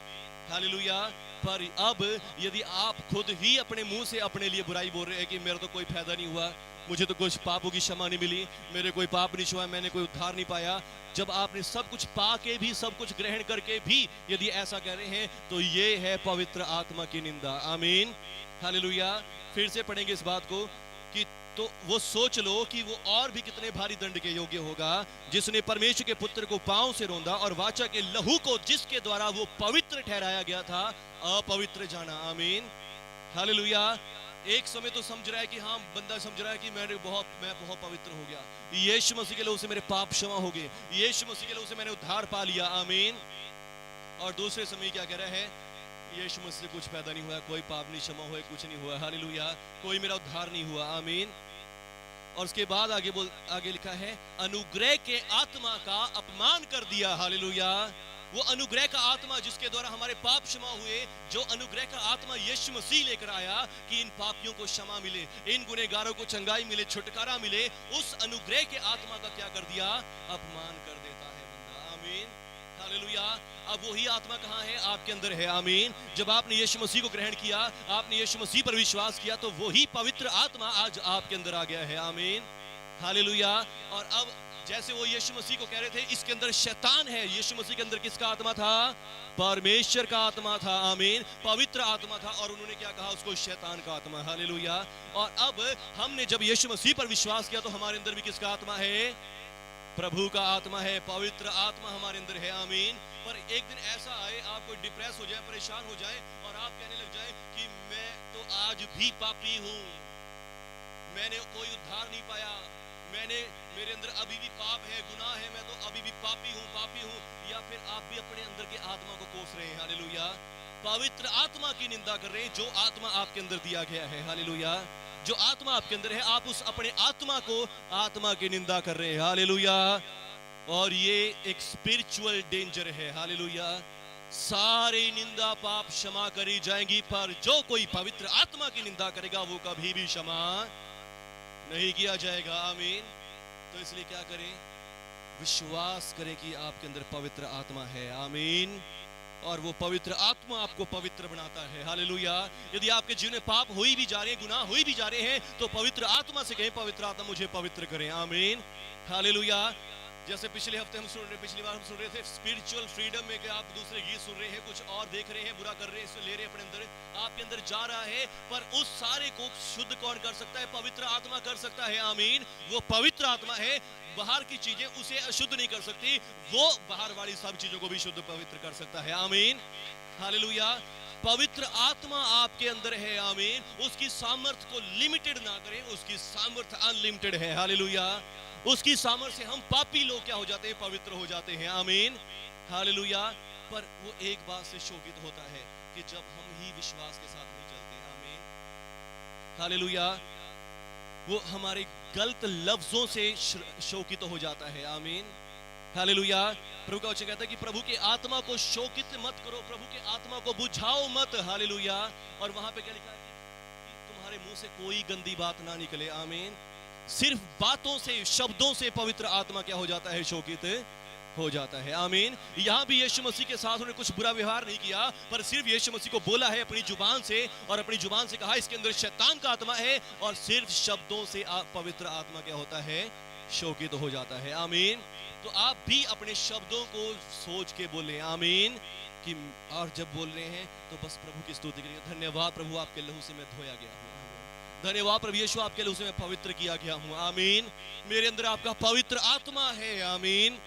हालेलुया। पर अब यदि आप खुद ही अपने मुंह से अपने लिए बुराई बोल रहे हैं कि मेरा तो कोई फायदा नहीं हुआ, मुझे तो कुछ पापों की क्षमा नहीं मिली, मेरे कोई पाप नहीं छुआ, मैंने कोई उद्धार नहीं पाया, जब आपने सब कुछ पा के भी, सब कुछ ग्रहण करके भी यदि ऐसा कह रहे हैं, तो ये है पवित्र आत्मा की निंदा। आमीन। हालेलुया। फिर से पढ़ेंगे इस बात को कि तो वो सोच लो कि वो और भी कितने भारी दंड के योग्य होगा, जिसने परमेश्वर के पुत्र को पांव से रौंदा और वाचा के लहू को जिसके द्वारा वो पवित्र ठहराया गया था, अपवित्र जाना। आमीन। हालेलुया। एक समय तो समझ रहा है कि हाँ, बंदा समझ रहा है कि मैं बहुत पवित्र हो गया, यीशु मसीह के लहू से मेरे पाप क्षमा हो गए, यीशु मसीह के लहू से मैंने उद्धार पा लिया। आमीन। और दूसरे समय क्या कह रहा है? यीशु मसीह से कुछ पैदा नहीं हुआ, कोई पाप नहीं क्षमा हुआ, कुछ नहीं हुआ। हालेलुया। कोई मेरा उद्धार नहीं हुआ। आमीन। और उसके बाद आगे लिखा है, अनुग्रह के आत्मा का अपमान कर दिया। हालेलुया। वो अनुग्रह का आत्मा जिसके द्वारा हमारे पाप क्षमा हुए, जो अनुग्रह का आत्मा यीशु मसीह लेकर आया कि इन पापियों को क्षमा मिले, इन गुनहगारों को चंगाई मिले, छुटकारा मिले, उस अनुग्रह के आत्मा का क्या कर दिया? अपमान कर देता है बंदा। आमीन। हालेलुया। अब वही आत्मा कहाँ है? आपके अंदर है। आमीन। जब आपने यीशु मसीह को ग्रहण किया, आपने यीशु मसीह पर विश्वास किया, तो वही पवित्र आत्मा आज आपके अंदर आ गया है। आमीन। हालेलुया। और अब जैसे वो यीशु मसीह को कह रहे थे इसके अंदर शैतान है, यीशु मसीह के अंदर किसका आत्मा था? परमेश्वर का आत्मा था। आमीन। पवित्र आत्मा था। और उन्होंने क्या कहा? उसको शैतान का आत्मा। हालेलुया। और अब हमने जब यीशु मसीह पर विश्वास किया, तो हमारे अंदर भी किसका आत्मा है? प्रभु का आत्मा है, पवित्र आत्मा हमारे अंदर है। आमीन। पर एक दिन ऐसा आए, आप कोई डिप्रेस हो जाए, परेशान हो जाए, और आप कहने लग जाए कि मैं तो आज भी पापी हूं, मैंने कोई उद्धार नहीं पाया, मेरे अंदर अभी भी पाप है, गुनाह है, मैं तो अभी भी पापी हूं। या फिर आप भी अपने अंदर के आत्मा को कोस रहे हैं। हालेलुया। पवित्र आत्मा की निंदा कर रहे हैं, जो आत्मा आपके अंदर दिया गया है। हालेलुया। जो आत्मा आपके अंदर है, आप उस अपने आत्मा को, आत्मा की निंदा कर रहे हैं। हालेलुया। और ये एक स्पिरिचुअल डेंजर है। हालेलुया। सारी निंदा पाप क्षमा करी जाएंगी, पर जो कोई पवित्र आत्मा की निंदा करेगा वो कभी भी क्षमा नहीं किया जाएगा। आमीन। तो इसलिए क्या करें? विश्वास करें कि आपके अंदर पवित्र आत्मा है। आमीन। और वो पवित्र आत्मा आपको पवित्र बनाता है। हालेलुया। यदि आपके जीवन में पाप हुई भी जा रहे हैं, गुनाह हुई भी जा रहे हैं, तो पवित्र आत्मा से कहें, पवित्र आत्मा मुझे पवित्र करें। आमीन। हालेलुया। जैसे पिछले बार हम सुन रहे थे स्पिरिचुअल फ्रीडम में, कि आप दूसरे गीत सुन रहे हैं, कुछ और देख रहे हैं, बुरा कर रहे हैं, इसको ले रहे हैं अपने अंदर, आपके अंदर जा रहा है, पर उस सारे को शुद्ध कौन कर सकता है? पवित्र आत्मा कर सकता है। आमीन। वो पवित्र आत्मा है, बाहर की चीजें उसे अशुद्ध नहीं कर सकती, वो बाहर वाली सब चीजों को भी शुद्ध पवित्र कर सकता है। आमीन। हालेलुया। पवित्र आत्मा आपके अंदर है। आमीन। उसकी सामर्थ्य को लिमिटेड ना करें, उसकी सामर्थ्य अनलिमिटेड है। हालेलुया। उसकी सामर्थ्य से हम पापी लोग क्या हो जाते हैं? पवित्र हो जाते हैं। आमीन। हालेलुया। पर वो एक बात से शोकित होता है कि जब हम ही विश्वास के साथ नहीं चलते। आमीन। हालेलुया। वो हमारे गलत लफ्जों से शोकित हो जाता है। आमीन। हालेलुया। प्रभु का वचन कहता है कि प्रभु के आत्मा को शोकित मत करो, प्रभु के आत्मा को बुझाओ मत। हालेलुया। और वहां पे क्या लिखा है कि तुम्हारे मुंह से कोई गंदी बात ना निकले। आमीन। सिर्फ बातों से, शब्दों से पवित्र आत्मा क्या हो जाता है? शोकित हो जाता है। आमीन। यहां भी यीशु मसीह के साथ उन्होंने कुछ बुरा व्यवहार नहीं किया, पर सिर्फ यीशु मसीह को बोला है अपनी जुबान से, और अपनी जुबान से कहा इसके अंदर शैतान का आत्मा है, और सिर्फ शब्दों से पवित्र आत्मा क्या होता है? शोकित हो जाता है। आमीन। तो आप भी अपने शब्दों को सोच के बोलें। आमीन। कि और जब बोल रहे हैं तो बस प्रभु की स्तुति करिए। धन्यवाद प्रभु, आपके लहू से मैं धोया गया हूँ। धन्यवाद प्रभु यीशु, आपके लहू से मैं पवित्र किया गया हूँ। आमीन। मेरे अंदर आपका पवित्र आत्मा है। आमीन।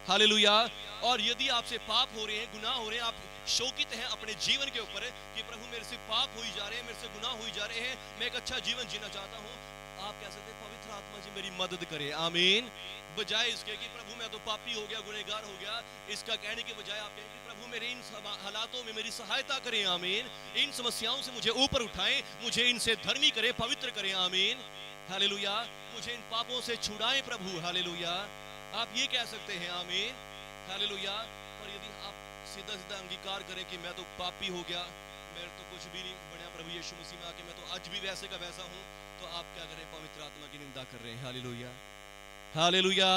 हालेलुया। और यदि आपसे पाप हो रहे हैं, गुनाह हो रहे हैं, आप शोकित हैं अपने जीवन के ऊपर कि प्रभु मेरे से पाप हुई जा रहे हैं, मेरे से गुनाह हुई जा रहे हैं, मैं एक अच्छा जीवन जीना चाहता हूँ, आप कह सकते हैं पवित्र आत्मा जी मेरी मदद करे। आमीन। बजाय इसके कि प्रभु मैं तो पापी हो गया, गुनहगार हो गया, इसका कहने के बजाय आप कहेंगे प्रभु मेरे इन हालातों में मेरी सहायता करें। आमीन। इन समस्याओं से मुझे ऊपर उठाएं, मुझे इनसे धर्मी करें, पवित्र करें। आमीन। हालेलुया। मुझे इन पापों से छुड़ाएं प्रभु। हालेलुया। आप ये कह सकते हैं। आमीन। हालेलुया। और यदि आप सीधा सीधा अंगीकार करें कि मैं तो पापी हो गया, मेरे तो कुछ भी नहीं बढ़िया, प्रभु यीशु मसीह में आके मैं तो आज भी वैसे का वैसा हूं, तो आप क्या करें? पवित्र आत्मा की निंदा कर रहे हैं। हालेलुया। हालेलुया।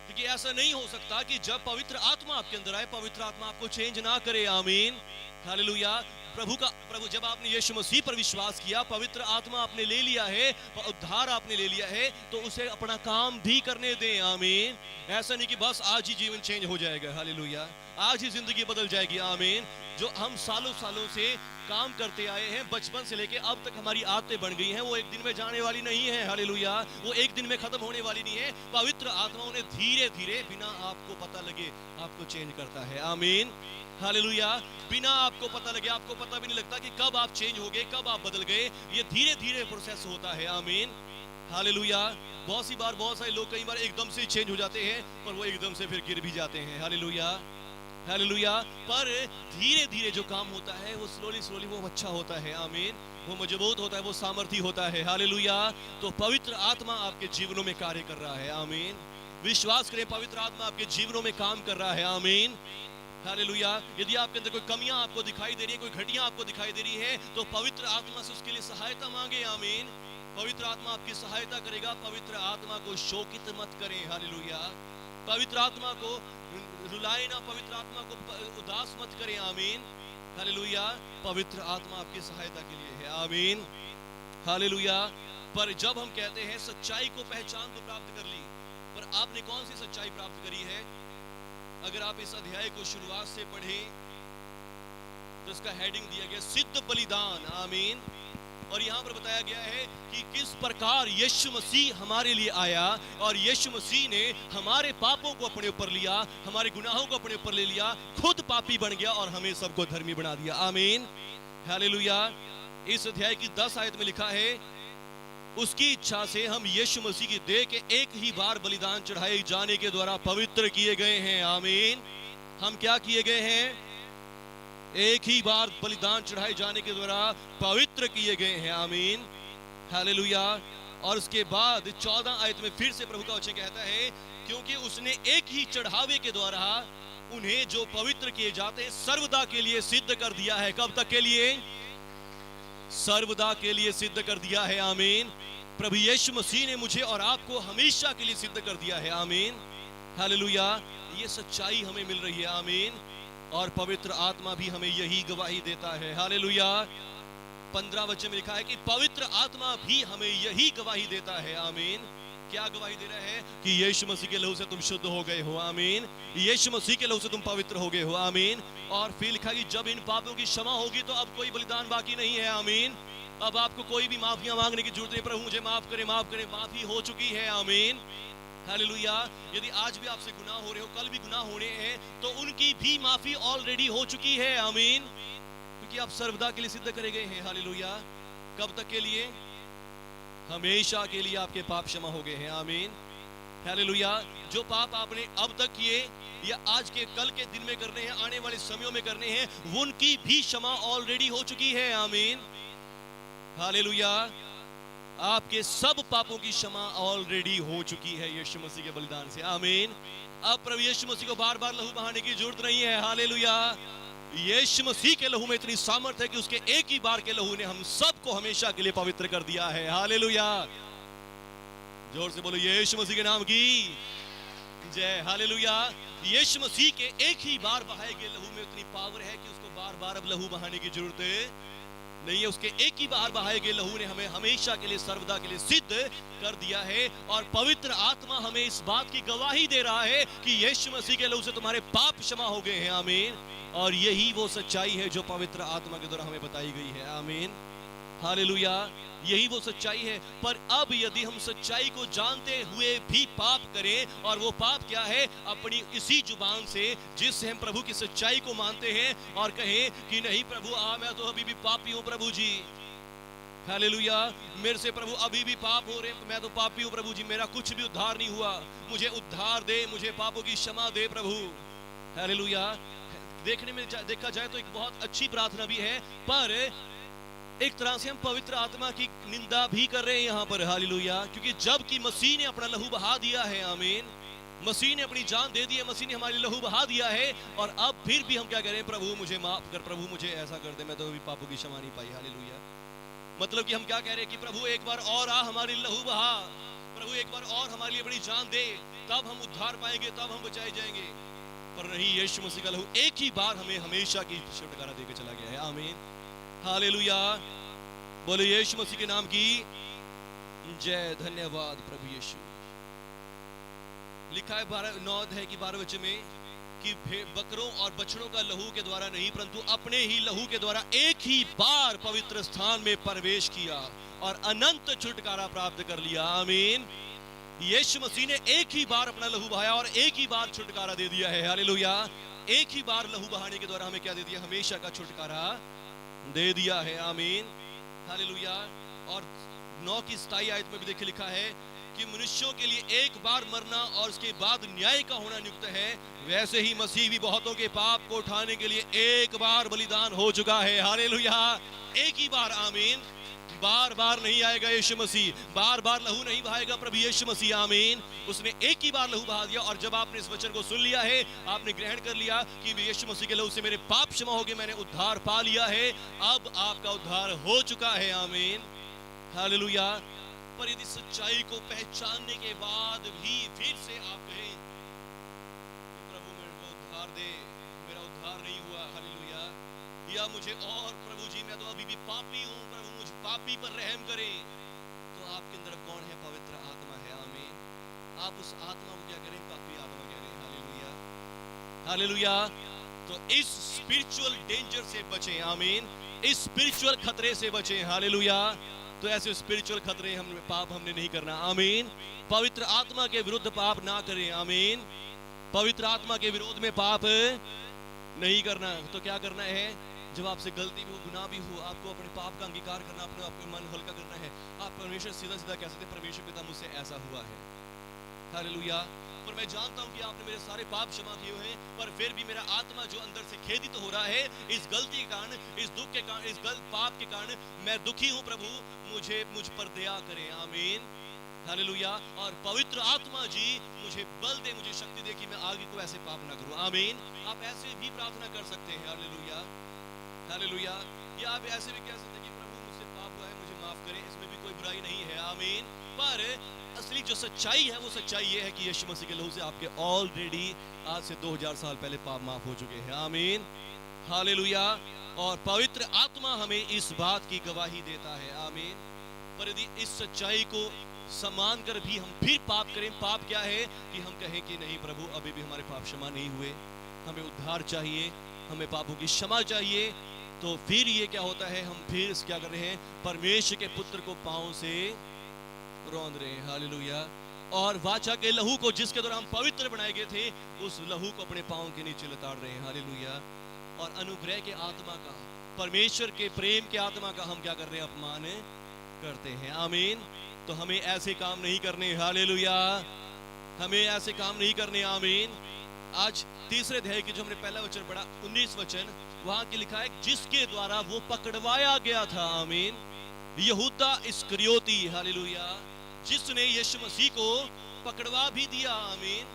क्योंकि ऐसा नहीं हो सकता कि जब पवित्र आत्मा आपके अंदर आए, पवित्र आत्मा आपको चेंज ना करे। आमीन। हालेलुया। प्रभु जब आपने यीशु मसीह पर विश्वास किया, पवित्र आत्मा आपने ले लिया है, उद्धार आपने ले लिया है, तो उसे अपना काम भी करने दें। आमीन। ऐसा नहीं कि बस आज ही जीवन चेंज हो जाएगा। हालेलुया। आज ही जिंदगी बदल जाएगी। आमीन। जो हम सालों सालों से काम करते आए हैं, बचपन से लेके अब तक हमारी आदतें बन गई हैं, वो एक दिन में जाने वाली नहीं है। हालेलुया। वो एक दिन में खत्म होने वाली नहीं है। पवित्र आत्मा उन्हें धीरे धीरे बिना आपको पता लगे आपको चेंज करता है। आमीन। हालेलुया। बिना आपको पता लगे, आपको पता भी नहीं लगता कि कब आप चेंज हो गए, कब आप बदल गए। ये धीरे धीरे प्रोसेस होता है। आमीन। हालेलुया। बहुत सी बार बहुत सारे लोग कई बार एकदम से चेंज हो जाते हैं, पर वो एकदम से फिर गिर भी जाते हैं। हालेलुया। हालेलुया। पर धीरे धीरे जो काम होता है वो स्लोली वो अच्छा होता है। आमीन। वो मजबूत होता है, वो सामर्थी होता है। हालेलुया। तो पवित्र आत्मा आपके जीवनों में कार्य कर रहा है। आमीन। विश्वास करें, पवित्र आत्मा आपके जीवनों में काम कर रहा है। आमीन। हालेलुया। यदि आपके अंदर कोई कमियां आपको दिखाई दे रही है, कोई घटिया आपको दिखाई दे रही है, तो पवित्र आत्मा से उसके लिए सहायता मांगे। आमीन। पवित्र आत्मा आपकी सहायता करेगा। पवित्र आत्मा को शोकित मत करें। हालेलुया। पवित्र आत्मा को रुलाए ना, पवित्र आत्मा को उदास मत करें। आमीन। हालेलुया। पवित्र आत्मा आपकी सहायता के लिए है। आमीन। हालेलुया। पर जब हम कहते हैं सच्चाई को पहचान तो प्राप्त कर ली, पर आपने कौन सी सच्चाई प्राप्त करी है? अगर आप इस अध्याय को शुरुआत से पढ़ें तो इसका हेडिंग दिया गया सिद्ध बलिदान। आमीन। और यहां पर बताया गया है कि किस प्रकार यीशु मसीह हमारे लिए आया, और यीशु मसीह ने हमारे पापों को अपने ऊपर लिया, हमारे गुनाहों को अपने ऊपर ले लिया, खुद पापी बन गया और हमें सबको धर्मी बना दिया। आमीन। हालेलुया। इस अध्याय की 10 आयत में लिखा है उसकी इच्छा से हम यीशु मसीह की देह के एक ही बार बलिदान चढ़ाए जाने के द्वारा पवित्र किए गए हैं। आमीन। हम क्या किए गए हैं? एक ही बार बलिदान चढ़ाए जाने के द्वारा पवित्र किए गए हैं। आमीन। हालेलुया। और उसके बाद 14 आयत में फिर से प्रभु का वचन कहता है क्योंकि उसने एक ही चढ़ावे के द्वारा उन्हें जो पवित्र किए जाते हैं सर्वदा के लिए सिद्ध कर दिया है। कब तक के लिए? सर्वदा के लिए सिद्ध कर दिया है। आमीन। प्रभु यीशु मसीह ने मुझे और आपको हमेशा के लिए सिद्ध कर दिया है। आमीन। हालेलुया। ये सच्चाई हमें मिल रही है। आमीन। और पवित्र आत्मा भी हमें यही गवाही देता है। हालेलुया। 15 वचन में लिखा है कि पवित्र आत्मा भी हमें यही गवाही देता है। आमीन। क्या गवाही दे रहा है? कि यीशु मसीह के लहू से तुम शुद्ध हो गए हो। आमीन। यीशु मसीह के लहू से तुम पवित्र हो गए हो। आमीन। और फिर लिखा कि जब इन पापों की क्षमा होगी तो अब कोई बलिदान बाकी नहीं है। आमीन। अब आपको कोई भी माफिया मांगने की जरूरत नहीं। प्रभु मुझे माफ करे, माफ करे, माफी हो चुकी है। आमीन। हालेलुया। यदि आज भी आपसे गुनाह हो रहे हो, कल भी गुनाह होने हैं, तो उनकी भी माफी ऑलरेडी हो चुकी है। आमीन। क्योंकि आप सर्वदा के लिए सिद्ध करे गए हैं। हालेलुया। कब तक के लिए? हमेशा के लिए आपके पाप क्षमा हो गए हैं। आमीन। हालेलुया। जो पाप आपने अब तक किए या आज के कल के दिन में करने हैं, आने वाले समयों में करने हैं, वो उनकी भी क्षमा ऑलरेडी हो चुकी है। आमीन। हालेलुया। आपके सब पापों की क्षमा ऑलरेडी हो चुकी है यीशु मसीह के बलिदान से। आमीन। अब प्रभु यीशु मसीह को बार बार लहू बहाने की जरूरत नहीं है। हालेलुया। यीशु मसीह के लहू में इतनी सामर्थ है कि उसके एक ही बार के लहू ने हम सबको हमेशा के लिए पवित्र कर दिया है। हालेलुया। जोर से बोलो यीशु मसीह के नाम की जय। हालेलुया। यीशु मसीह के एक ही बार बहाए गए लहू में उतनी पावर है कि उसको बार बार अब लहू बहाने की जरूरत नहीं है। उसके एक ही बार बहाए गए लहू ने हमें हमेशा के लिए सर्वदा के लिए सिद्ध कर दिया है। और पवित्र आत्मा हमें इस बात की गवाही दे रहा है कि यीशु मसीह के लहू से तुम्हारे पाप क्षमा हो गए हैं। आमीन। और यही वो सच्चाई है जो पवित्र आत्मा के द्वारा हमें बताई गई है। आमीन। हालेलुया। यही वो सच्चाई है। पर अब यदि हम सच्चाई को जानते हुए भी पाप करें, और वो पाप क्या है? अपनी इसी जुबान से जिससे हम प्रभु की सच्चाई को मानते हैं और कहें कि नहीं प्रभु मैं तो अभी भी पापी हूं प्रभु जी। हालेलुया। मेरे से प्रभु अभी भी पाप हो रहे हैं, मैं तो पापी हूं प्रभु जी, मेरा कुछ भी उद्धार नहीं हुआ, मुझे उद्धार दे, मुझे पापों की क्षमा दे प्रभु। हालेलुया। देखने में देखा जाए तो एक बहुत अच्छी प्रार्थना भी है, पर एक तरह से हम पवित्र आत्मा की निंदा भी कर रहे हैं यहाँ पर। हालेलुया। क्योंकि जब कि मसीह ने अपना लहू बहा दिया है, आमीन, मसीह ने अपनी जान दे दी है, मसीह ने हमारे लहू बहा दिया है, और अब फिर भी हम क्या कह रहे हैं? प्रभु मुझे माफ कर, प्रभु मुझे ऐसा कर दे, मैं तो अभी पापों की क्षमा नहीं पाई। हालेलुया। मतलब कि हम क्या कह रहे हैं कि प्रभु एक बार और आ, हमारी लहू बहा, प्रभु एक बार और हमारे लिए अपनी जान दे, तब हम उद्धार पाएंगे, तब हम बचाए जाएंगे। पर नहीं, यीशु मसीह का लहू एक ही बार हमें हमेशा की छुटकारा देकर चला गया है। आमीन। हालेलुया। बोले यीशु मसीह के नाम की जय। धन्यवाद प्रभु यीशु। लिखा है 9 अध्याय की 12 वचन में कि बकरों और बछड़ों का लहू के द्वारा नहीं, परंतु अपने ही लहू के द्वारा एक ही बार पवित्र स्थान में प्रवेश किया और अनंत छुटकारा प्राप्त कर लिया। आमीन। यीशु मसीह ने एक ही बार अपना लहू बहाया और एक ही बार छुटकारा दे दिया है। हालेलुया। एक ही बार लहू बहाने के द्वारा हमें क्या दे दिया? हमेशा का छुटकारा दे दिया है। आमीन। हालेलुया। और 9 की 27 आयत में भी देखिए लिखा है कि मनुष्यों के लिए एक बार मरना और उसके बाद न्याय का होना नियुक्त है, वैसे ही मसीह भी बहुतों के पाप को उठाने के लिए एक बार बलिदान हो चुका है। हालेलुया। एक ही बार। आमीन। बार बार नहीं आएगा यीशु मसीह, बार बार लहू नहीं बहाएगा प्रभु यीशु मसीह। आमीन। उसने एक ही बार लहू बहा दिया। और जब आपने इस वचन को सुन लिया है, आपने ग्रहण कर लिया कि यीशु मसीह के लहू से मेरे पाप क्षमा हो गए, मैंने उद्धार पा लिया है, अब आपका उद्धार हो चुका है। आमीन। हालेलुया। पर यदि सच्चाई को पहचानने के बाद भी फिर से आप कहें प्रभु मेरे को उद्धार दे, मेरा उद्धार नहीं हुआ, हालेलुया, या मुझे और प्रभु जी मैं तो अभी भी पापी हूं, प्रभु मुझ पापी पर रहम करें, तो आपके अंदर कौन है? पवित्र आत्मा है। आमीन। आप उस आत्मा को क्या करें? पापी आत्मा कह रहे हैं। हालेलुया। हालेलुया। तो इस स्पिरिचुअल डेंजर से बचें। आमीन। इस स्पिरिचुअल खतरे से बचें। हालेलुया। तो ऐसे स्पिरिचुअल खतरे पाप हमने नहीं करना। आमीन। पवित्र आत्मा के विरुद्ध पाप ना करें। आमीन। पवित्र आत्मा के विरोध में पाप नहीं करना। तो क्या करना है? जब आपसे गलती भी हो, गुनाह भी हो, आपको अपने पाप का अंगीकार करना, अपने आपको मन हल्का करना है। आप परमेश्वर सीधा सीधा कह सकते हैं परमेश्वर पिता मुझसे ऐसा हुआ है। हालेलुया। पर मैं जानता हूं कि आपने मेरे सारे पाप क्षमा किए हैं, पर फिर भी मेरा आत्मा जो अंदर से खेदित हो रहा है इस गलती के कारण, इस दुख के कारण, इस पाप के कारण मैं दुखी हूं प्रभु, मुझ पर दया करें। आमीन। हालेलुया। और पवित्र आत्मा जी मुझे बल दे, मुझे शक्ति दे कि मैं आगे को ऐसे पाप ना करूं। आमीन। आप ऐसे भी प्रार्थना कर सकते हैं। हालेलुया। हालेलुया। या आप ऐसे भी कह सकते हैं कि प्रभु मुझसे पाप हुआ है, मुझे माफ करें, इसमें भी कोई बुराई नहीं है। आमीन। पर असली जो सच्चाई है वो सच्चाई ये है कि यीशु मसीह के लहू से आपके ऑलरेडी आज से 2000 साल पहले पाप माफ हो चुके हैं। आमीन। हालेलुया। और पवित्र आत्मा हमें इस बात की गवाही देता है। आमीन। पर यदि इस सच्चाई को सम्मान कर भी हम फिर पाप करें, पाप क्या है? कि हम कहें कि नहीं प्रभु अभी भी हमारे पाप क्षमा नहीं हुए, हमें उद्धार चाहिए, हमें पापों की क्षमा चाहिए, तो फिर ये क्या होता है? हम फिर क्या कर रहे हैं? परमेश्वर के पुत्र को पांव से रौंद रहे हैं। हालेलुया। और वाचा के लहू को जिसके द्वारा हम पवित्र बनाए गए थे, उस लहू को अपने पांव के नीचे लताड़ रहे हैं। हालेलुया। और अनुग्रह के आत्मा का, परमेश्वर के प्रेम के आत्मा का हम क्या कर रहे हैं? अपमान करते हैं। आमीन। तो हमें ऐसे काम नहीं करने। हालेलुया। हमें ऐसे काम नहीं करने। आमीन। आज तीसरे अध्याय की जो हमने पहला वचन पढ़ा, 19 वचन, वहां के लिखा है जिसके द्वारा वो पकड़वाया गया था। आमीन। यहूदा इस्करियोती। हालेलुया। जिसने यीशु मसीह को पकड़वा भी दिया। आमीन।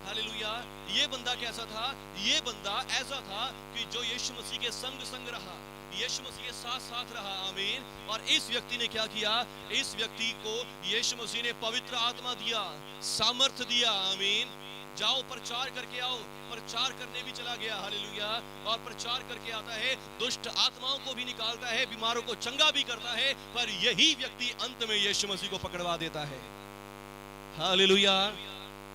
हालेलुया। ये बंदा कैसा था? ये बंदा ऐसा था कि जो यीशु मसीह के संग संग रहा, यीशु मसीह के साथ साथ रहा। आमीन। और इस व्यक्ति ने क्या किया? इस व्यक्ति को यीशु मसीह ने पवित्र आत्मा दिया, सामर्थ दिया। आमीन। जाओ प्रचार करके आओ। प्रचार करने भी चला गया। हालेलुया। और प्रचार करके आता है, दुष्ट आत्माओं को भी निकालता है, बीमारों को चंगा भी करता है। पर यही व्यक्ति अंत में यीशु मसीह को पकड़वा देता है। हालेलुया।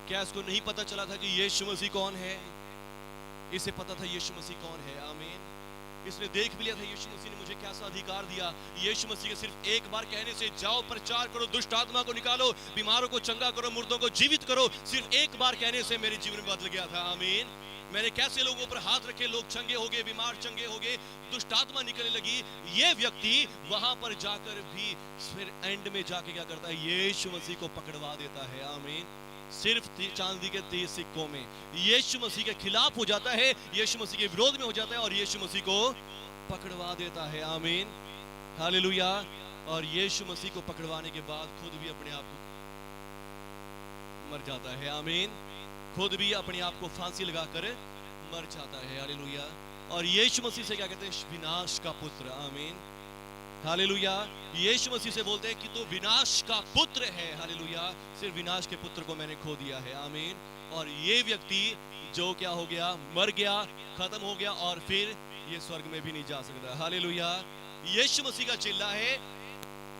क्या इसको नहीं पता चला था कि यीशु मसीह कौन है? इसे पता था यीशु मसीह कौन है। आमीन। इसने देख भी लिया था यीशु मसीह ने मुझे कैसा अधिकार दिया। यीशु मसीह के सिर्फ एक बार कहने से, जाओ प्रचार करो, दुष्ट आत्मा को निकालो, बीमारों को चंगा करो, मुर्दों को जीवित करो, सिर्फ एक बार कहने से मेरे जीवन में बदल गया था। आमीन। मैंने कैसे लोगों पर हाथ रखे, लोग चंगे हो गए, बीमार चंगे हो गए, दुष्ट आत्मा निकलने लगी। ये व्यक्ति वहां पर जाकर भी फिर एंड में जाके क्या करता है? यीशु मसीह को पकड़वा देता है। आमीन। सिर्फ चांदी के 30 सिक्कों में यीशु मसीह के खिलाफ हो जाता है, यीशु मसीह के विरोध में हो जाता है और यीशु मसीह को पकड़वा देता है। आमीन। हालेलुया। और यीशु मसीह को पकड़वाने के बाद खुद भी अपने आप को मर जाता है। आमीन। खुद भी अपने आप को फांसी लगाकर मर जाता है। हालेलुया। और यीशु मसीह से क्या कहते हैं? विनाश का पुत्र। आमीन। हालेलुया। यीशु मसीह से बोलते हैं कि तू विनाश का पुत्र है। हालेलुया। सिर्फ विनाश के पुत्र को मैंने खो दिया है। आमीन। और ये व्यक्ति जो क्या हो गया? मर गया, खत्म हो गया और फिर ये स्वर्ग में भी नहीं जा सकता। हालेलुया। यीशु मसीह का चिल्ला है।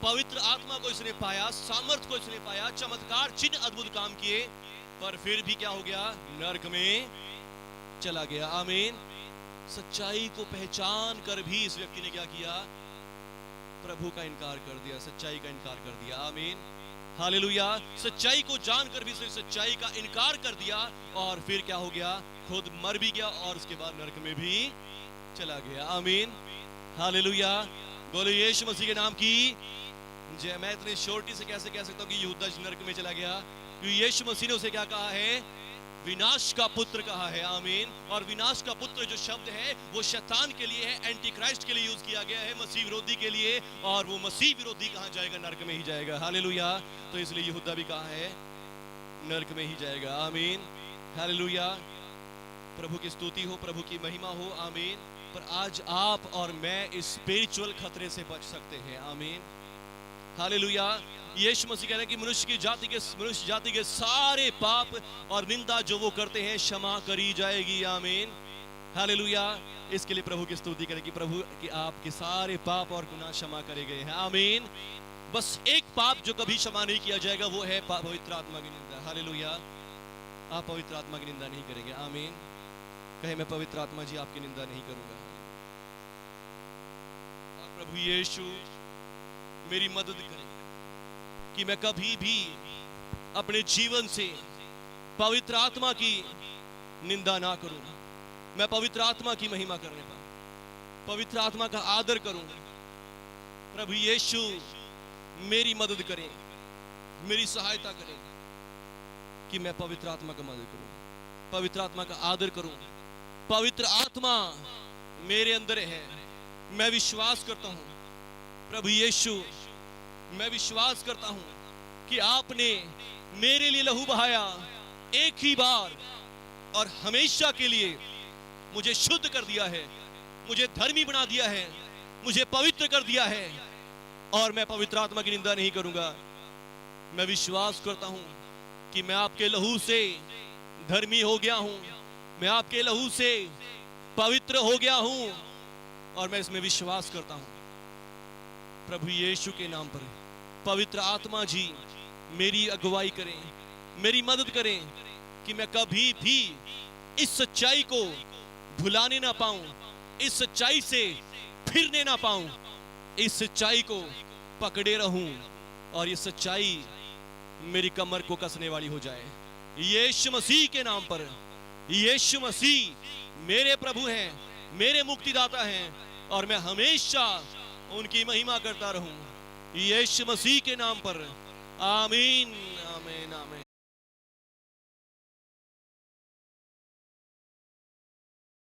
पवित्र आत्मा को इसने पाया, सामर्थ को इसने पाया, चमत्कार चिन्ह अद्भुत काम किए, पर फिर भी क्या हो गया? नरक में चला गया। आमीन। सच्चाई को पहचान कर भी इस व्यक्ति ने क्या किया? प्रभु का इनकार कर दिया, सच्चाई का इनकार कर दिया। आमीन। हालेलुया। सच्चाई को जानकर भी इसने सच्चाई का इनकार कर दिया और फिर क्या हो गया? खुद मर भी गया और उसके बाद नरक में भी चला गया। आमीन। हालेलुया। बोलो यीशु मसीह के नाम की जय। मैं इतनी छोटी से कैसे कह सकता हूँ कि यहूदा नरक में चला गया? क्योंकि यीशु मसीह ने उसे क्या कहा है? विनाश का पुत्र कहा है। आमीन। और विनाश का पुत्र जो शब्द है वो शैतान के लिए है, एंटी क्राइस्ट के लिए यूज किया गया है, मसीह विरोधी के लिए। और वो मसीह विरोधी कहाँ जाएगा? नरक में ही जाएगा। हालेलुया। तो इसलिए यहूदा भी कहाँ है? नरक में ही जाएगा। आमीन। हालेलुया। प्रभु की स्तुति हो, प्रभु की महिमा हो। आमीन। पर आज आप और मैं इस स्पिरिचुअल खतरे से बच सकते हैं। आमीन। हालेलुया। यीशु मसीह कह रहे हैं कि मनुष्य जाति के सारे पाप और निंदा जो वो करते हैं क्षमा करी जाएगी। आमीन। हालेलुया। इसके लिए प्रभु की स्तुति करें कि प्रभु कि आपके सारे पाप और गुनाह क्षमा करे गए हैं। आमीन। बस एक पाप जो कभी क्षमा नहीं किया जाएगा वो है पवित्र आत्मा की निंदा। हालेलुया। आप पवित्र आत्मा की निंदा नहीं करेंगे। आमीन। कहे मैं पवित्र आत्मा जी आपकी निंदा नहीं करूंगा। प्रभु यीशु मेरी मदद करें कि मैं कभी भी अपने जीवन से पवित्र आत्मा की निंदा ना करूं। मैं पवित्र आत्मा की महिमा करने पाऊं, पवित्र आत्मा का आदर करूं। प्रभु यीशु मेरी मदद करें, मेरी सहायता करें कि मैं पवित्र आत्मा का मदद करूं, पवित्र आत्मा का आदर करूं। पवित्र आत्मा मेरे अंदर है। मैं विश्वास करता हूं प्रभु यीशु, मैं विश्वास करता हूं कि आपने मेरे लिए लहू बहाया एक ही बार और हमेशा के लिए मुझे शुद्ध कर दिया है, मुझे धर्मी बना दिया है, मुझे पवित्र कर दिया है और मैं पवित्र आत्मा की निंदा नहीं करूंगा। मैं विश्वास करता हूं कि मैं आपके लहू से धर्मी हो गया हूं, मैं आपके लहू से पवित्र हो गया हूं और मैं इसमें विश्वास करता हूं। प्रभु यीशु के नाम पर पवित्र आत्मा जी मेरी अगुवाई करें, मेरी मदद करें कि मैं कभी भी इस सच्चाई को भुलाने ना पाऊं, इस सच्चाई से फिरने ना पाऊं, इस सच्चाई को पकड़े रहूं और ये सच्चाई मेरी कमर को कसने वाली हो जाए। यीशु मसीह के नाम पर। यीशु मसीह मेरे प्रभु हैं, मेरे मुक्तिदाता हैं और मैं हमेशा उनकी महिमा करता रहूं। यीशु मसीह के नाम पर। आमीन, आमीन, आमीन।